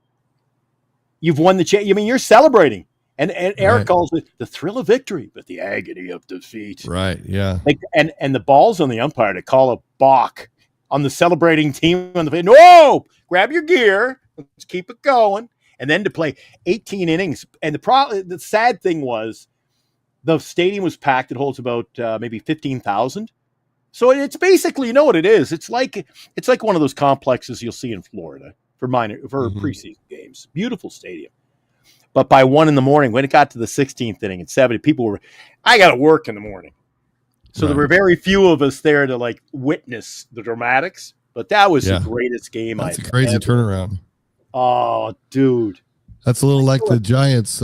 you've won the I mean, you're celebrating. And Eric Right. calls it the thrill of victory, but the agony of defeat. Right. Yeah. Like, and the ball's on the umpire to call a balk on the celebrating team on the field. No, grab your gear. Let's keep it going. And then to play 18 innings. And the sad thing was the stadium was packed. It holds about maybe 15,000. So it's basically, you know what it is? It's like one of those complexes you'll see in Florida for preseason games. Beautiful stadium. But by 1 a.m, when it got to the 16th inning and 70, people were, I got to work in the morning. So there were very few of us there to like witness the dramatics. But that was the greatest game. That's a crazy turnaround. Oh, dude. That's a little like the Giants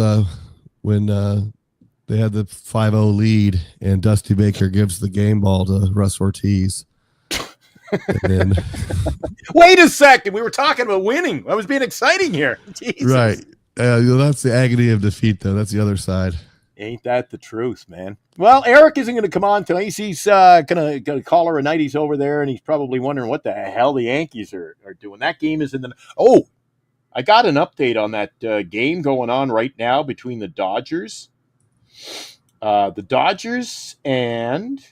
when they had the 5-0 lead and Dusty Baker gives the game ball to Russ Ortiz. And then, wait a second. We were talking about winning. I was being exciting here. Jesus. Right. That's the agony of defeat, though. That's the other side. Ain't that the truth, man? Well, Eric isn't going to come on tonight. He's going to call her a night. He's over there, and he's probably wondering what the hell the Yankees are doing. That game is in the... Oh, I got an update on that game going on right now between the Dodgers. The Dodgers and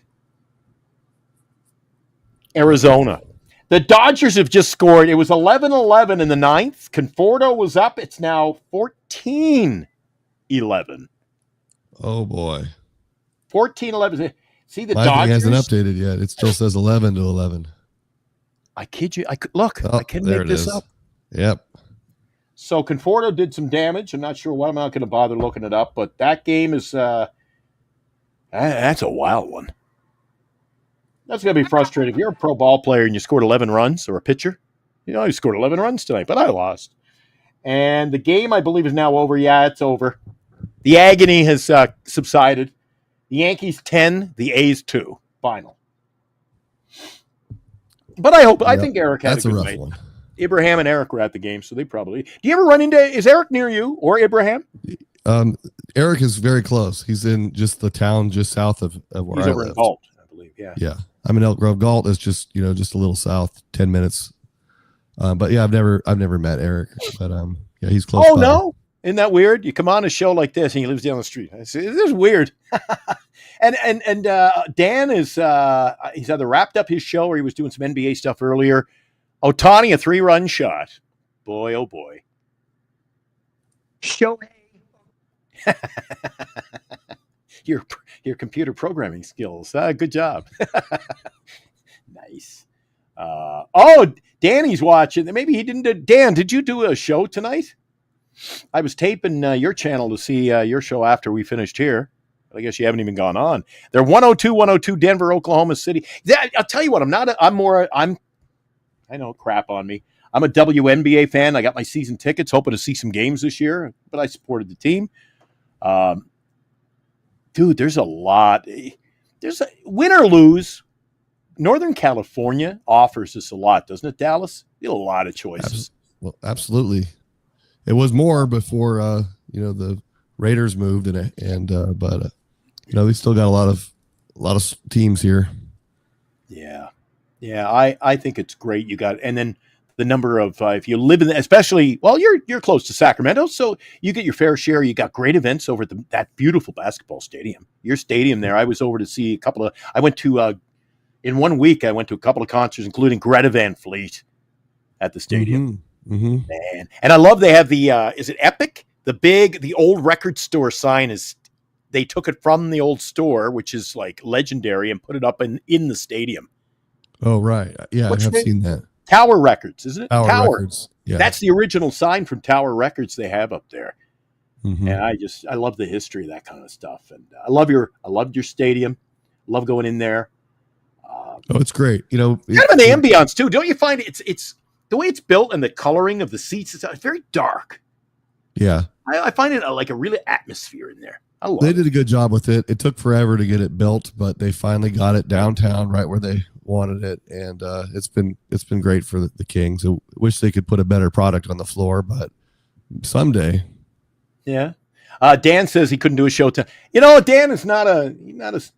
Arizona. The Dodgers have just scored. It was 11-11 in the ninth. Conforto was up. It's now 14-11. Oh, boy. 14-11. See, the My Dodgers... thing hasn't updated yet. It still says 11-11. I kid you. I can make this up. Yep. So Conforto did some damage. I'm not sure what. I'm not going to bother looking it up. But that game is... that's a wild one. That's going to be frustrating. If you're a pro ball player and you scored 11 runs, or a pitcher, you scored 11 runs tonight, but I lost. And the game, I believe, is now over. Yeah, it's over. The agony has subsided. The Yankees 10, the A's 2. Final. But I think Eric had That's a good rough night. one. Abraham and Eric were at the game, so they probably... Do you ever run into... Is Eric near you or Abraham? Eric is very close. He's in just the town just south of where He's I over live. in Galt, I believe. Yeah. Yeah. I'm in Elk Grove. Galt is just a little south, 10 minutes. But yeah, I've never met Eric, but yeah, he's close. Oh, by. no? Isn't that weird? You come on a show like this and he lives down the street. I say, this is weird. and Dan is he's either wrapped up his show or he was doing some NBA stuff earlier. Ohtani, a 3-run shot. Boy, oh boy. Shohei. Your computer programming skills. Good job. Nice. Danny's watching. Maybe he didn't. Dan, did you do a show tonight? I was taping your channel to see your show after we finished here. I guess you haven't even gone on. They're 102 Denver, Oklahoma City. I'll tell you what. I know, crap on me. I'm a WNBA fan. I got my season tickets, hoping to see some games this year, but I supported the team. Dude, there's a lot. Win or lose, Northern California offers us a lot, doesn't it, Dallas? You have a lot of choices. Well, absolutely. It was more before the Raiders moved but we still got a lot of teams here. Yeah. I think it's great. You got, and then the number of if you live in, especially, well, you're close to Sacramento, so you get your fair share. You got great events over at that beautiful basketball stadium. Your stadium there. I was over to see I went to in 1 week. I went to a couple of concerts, including Greta Van Fleet at the stadium. Mm-hmm. Man, and I love they have the is it Epic? The old record store sign is. They took it from the old store, which is like legendary, and put it up in the stadium. Oh, right. Yeah, I have seen that. Tower Records, isn't it? Tower Records. Yeah. That's the original sign from Tower Records they have up there. Mm-hmm. And I love the history of that kind of stuff. And I loved your stadium. Love going in there. It's great. Kind of an ambiance too. Don't you find it's the way it's built and the coloring of the seats is very dark. Yeah. I find it like a really atmosphere in there. I love They it. did a good job with it. It took forever to get it built, but they finally got it downtown right where they wanted it, and it's been great for the Kings. I wish they could put a better product on the floor, but someday. Yeah. Dan says he couldn't do a show tonight. Dan is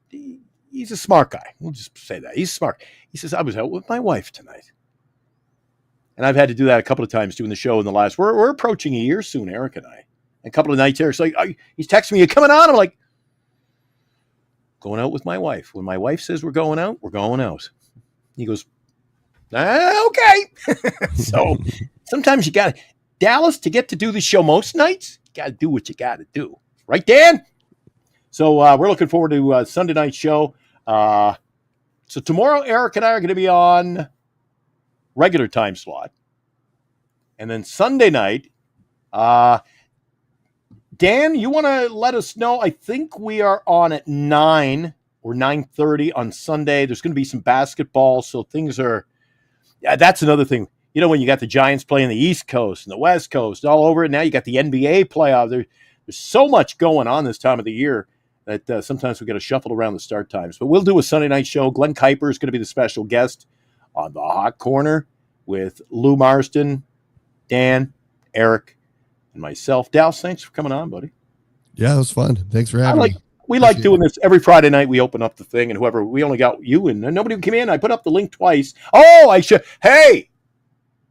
he's a smart guy. We'll just say that. He's smart. He says, I was out with my wife tonight. And I've had to do that a couple of times doing the show in the last. We're approaching a year soon, Eric and I. A couple of nights there, so he's texting me, "You coming on?" I'm like, "Going out with my wife. When my wife says we're going out, we're going out." He goes, "Okay." So sometimes you got Dallas to get to do the show most nights. You got to do what you got to do, right, Dan? So we're looking forward to Sunday night show. So tomorrow, Eric and I are going to be on regular time slot, and then Sunday night. Dan, you want to let us know? I think we are on at 9 or 9:30 on Sunday. There's going to be some basketball, so things are. Yeah, that's another thing. You know, when you got the Giants playing the East Coast and the West Coast all over it, now you got the NBA playoff. There's so much going on this time of the year that sometimes we got to shuffle around the start times. But we'll do a Sunday night show. Glenn Kuiper is going to be the special guest on the Hot Corner with Lou Marston, Dan, Eric, and myself. Dallas, thanks for coming on, buddy. Yeah, it was fun. Thanks for having me. We like doing this every Friday night. We open up the thing, and whoever, we only got you and nobody came in. I put up the link twice. Hey,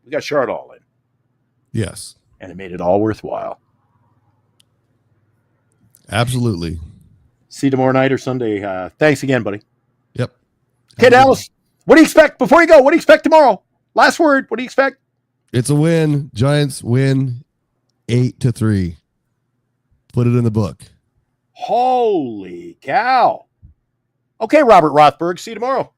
we got Chardall in. Yes. And it made it all worthwhile. Absolutely. See you tomorrow night or Sunday. Thanks again, buddy. Yep. Okay, Dallas, what do you expect? Before you go, what do you expect tomorrow? Last word, what do you expect? It's a win. Giants win 8-3. Put it in the book. Holy cow. Okay, Robert Rothberg. See you tomorrow.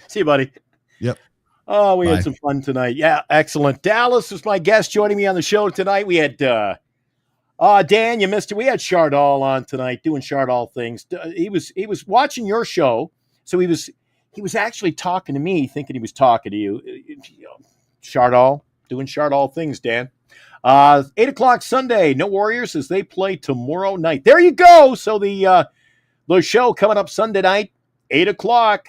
See you, buddy. Yep. Oh, we Bye. had some fun tonight. Yeah, excellent. Dallas is my guest joining me on the show tonight. We had, Dan, you missed it. We had Chardall on tonight doing Chardall things. He was watching your show, so he was actually talking to me, thinking he was talking to you. Chardall, doing Chardall things, Dan. 8:00 Sunday, no Warriors as they play tomorrow night. There you go. So the show coming up Sunday night, 8:00.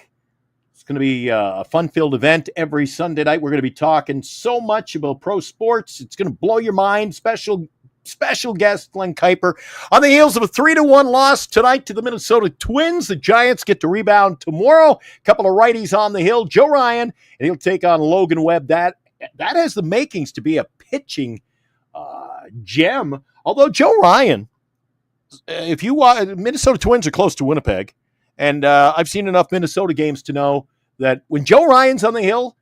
It's going to be a fun-filled event every Sunday night. We're going to be talking so much about pro sports. It's going to blow your mind. Special guest Glenn Kuiper. On the heels of a 3-1 loss tonight to the Minnesota Twins, the Giants get to rebound tomorrow. A couple of righties on the hill. Joe Ryan, and he'll take on Logan Webb. That has the makings to be a pitching gem. Although Joe Ryan, if you Minnesota Twins are close to Winnipeg, and I've seen enough Minnesota games to know that when Joe Ryan's on the hill,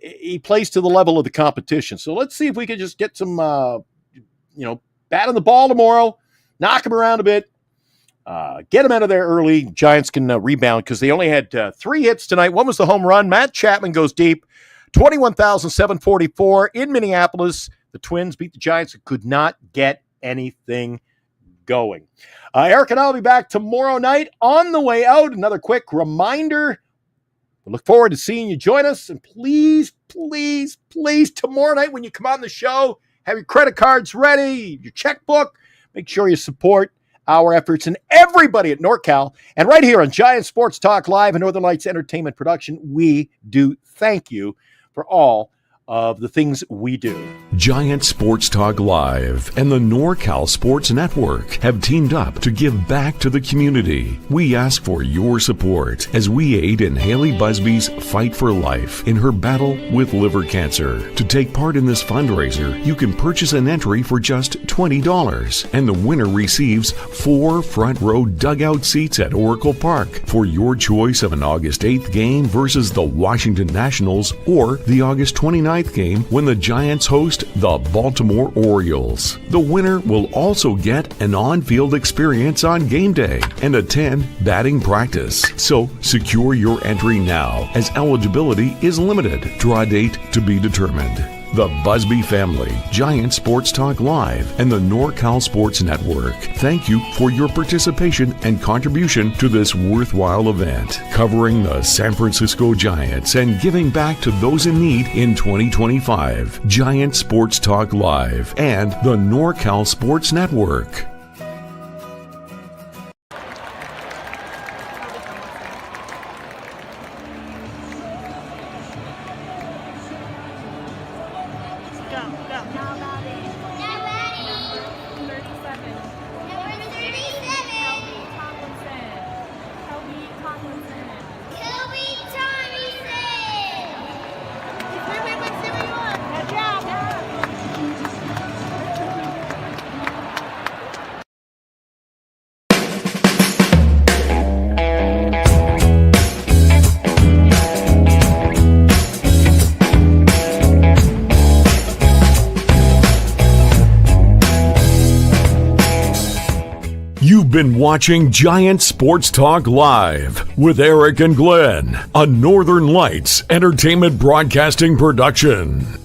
he plays to the level of the competition. So let's see if we can just get some, batting the ball tomorrow, knock him around a bit, get him out of there early. Giants can rebound because they only had 3 hits tonight. One was the home run. Matt Chapman goes deep, 21,744 in Minneapolis. The Twins beat the Giants and could not get anything going. Eric and I will be back tomorrow night. On the way out, another quick reminder. We look forward to seeing you join us. And please, please, please, tomorrow night when you come on the show, have your credit cards ready, your checkbook. Make sure you support our efforts and everybody at NorCal. And right here on Giant Sports Talk Live and Northern Lights Entertainment Production, we do thank you for all of the things we do. Giant Sports Talk Live and the NorCal Sports Network have teamed up to give back to the community. We ask for your support as we aid in Haley Busby's fight for life in her battle with liver cancer. To take part in this fundraiser, you can purchase an entry for just $20, and the winner receives 4 front row dugout seats at Oracle Park for your choice of an August 8th game versus the Washington Nationals or the August 29th game when the Giants host the Baltimore Orioles. The winner will also get an on-field experience on game day and attend batting practice. So secure your entry now as eligibility is limited. Draw date to be determined. The Busby family, Giant Sports Talk Live, and the NorCal Sports Network thank you for your participation and contribution to this worthwhile event, covering the San Francisco Giants and giving back to those in need in 2025. Giant Sports Talk Live and the NorCal Sports Network. been watching Giant Sports Talk Live with Eric and Glenn, a Northern Lights Entertainment Broadcasting production.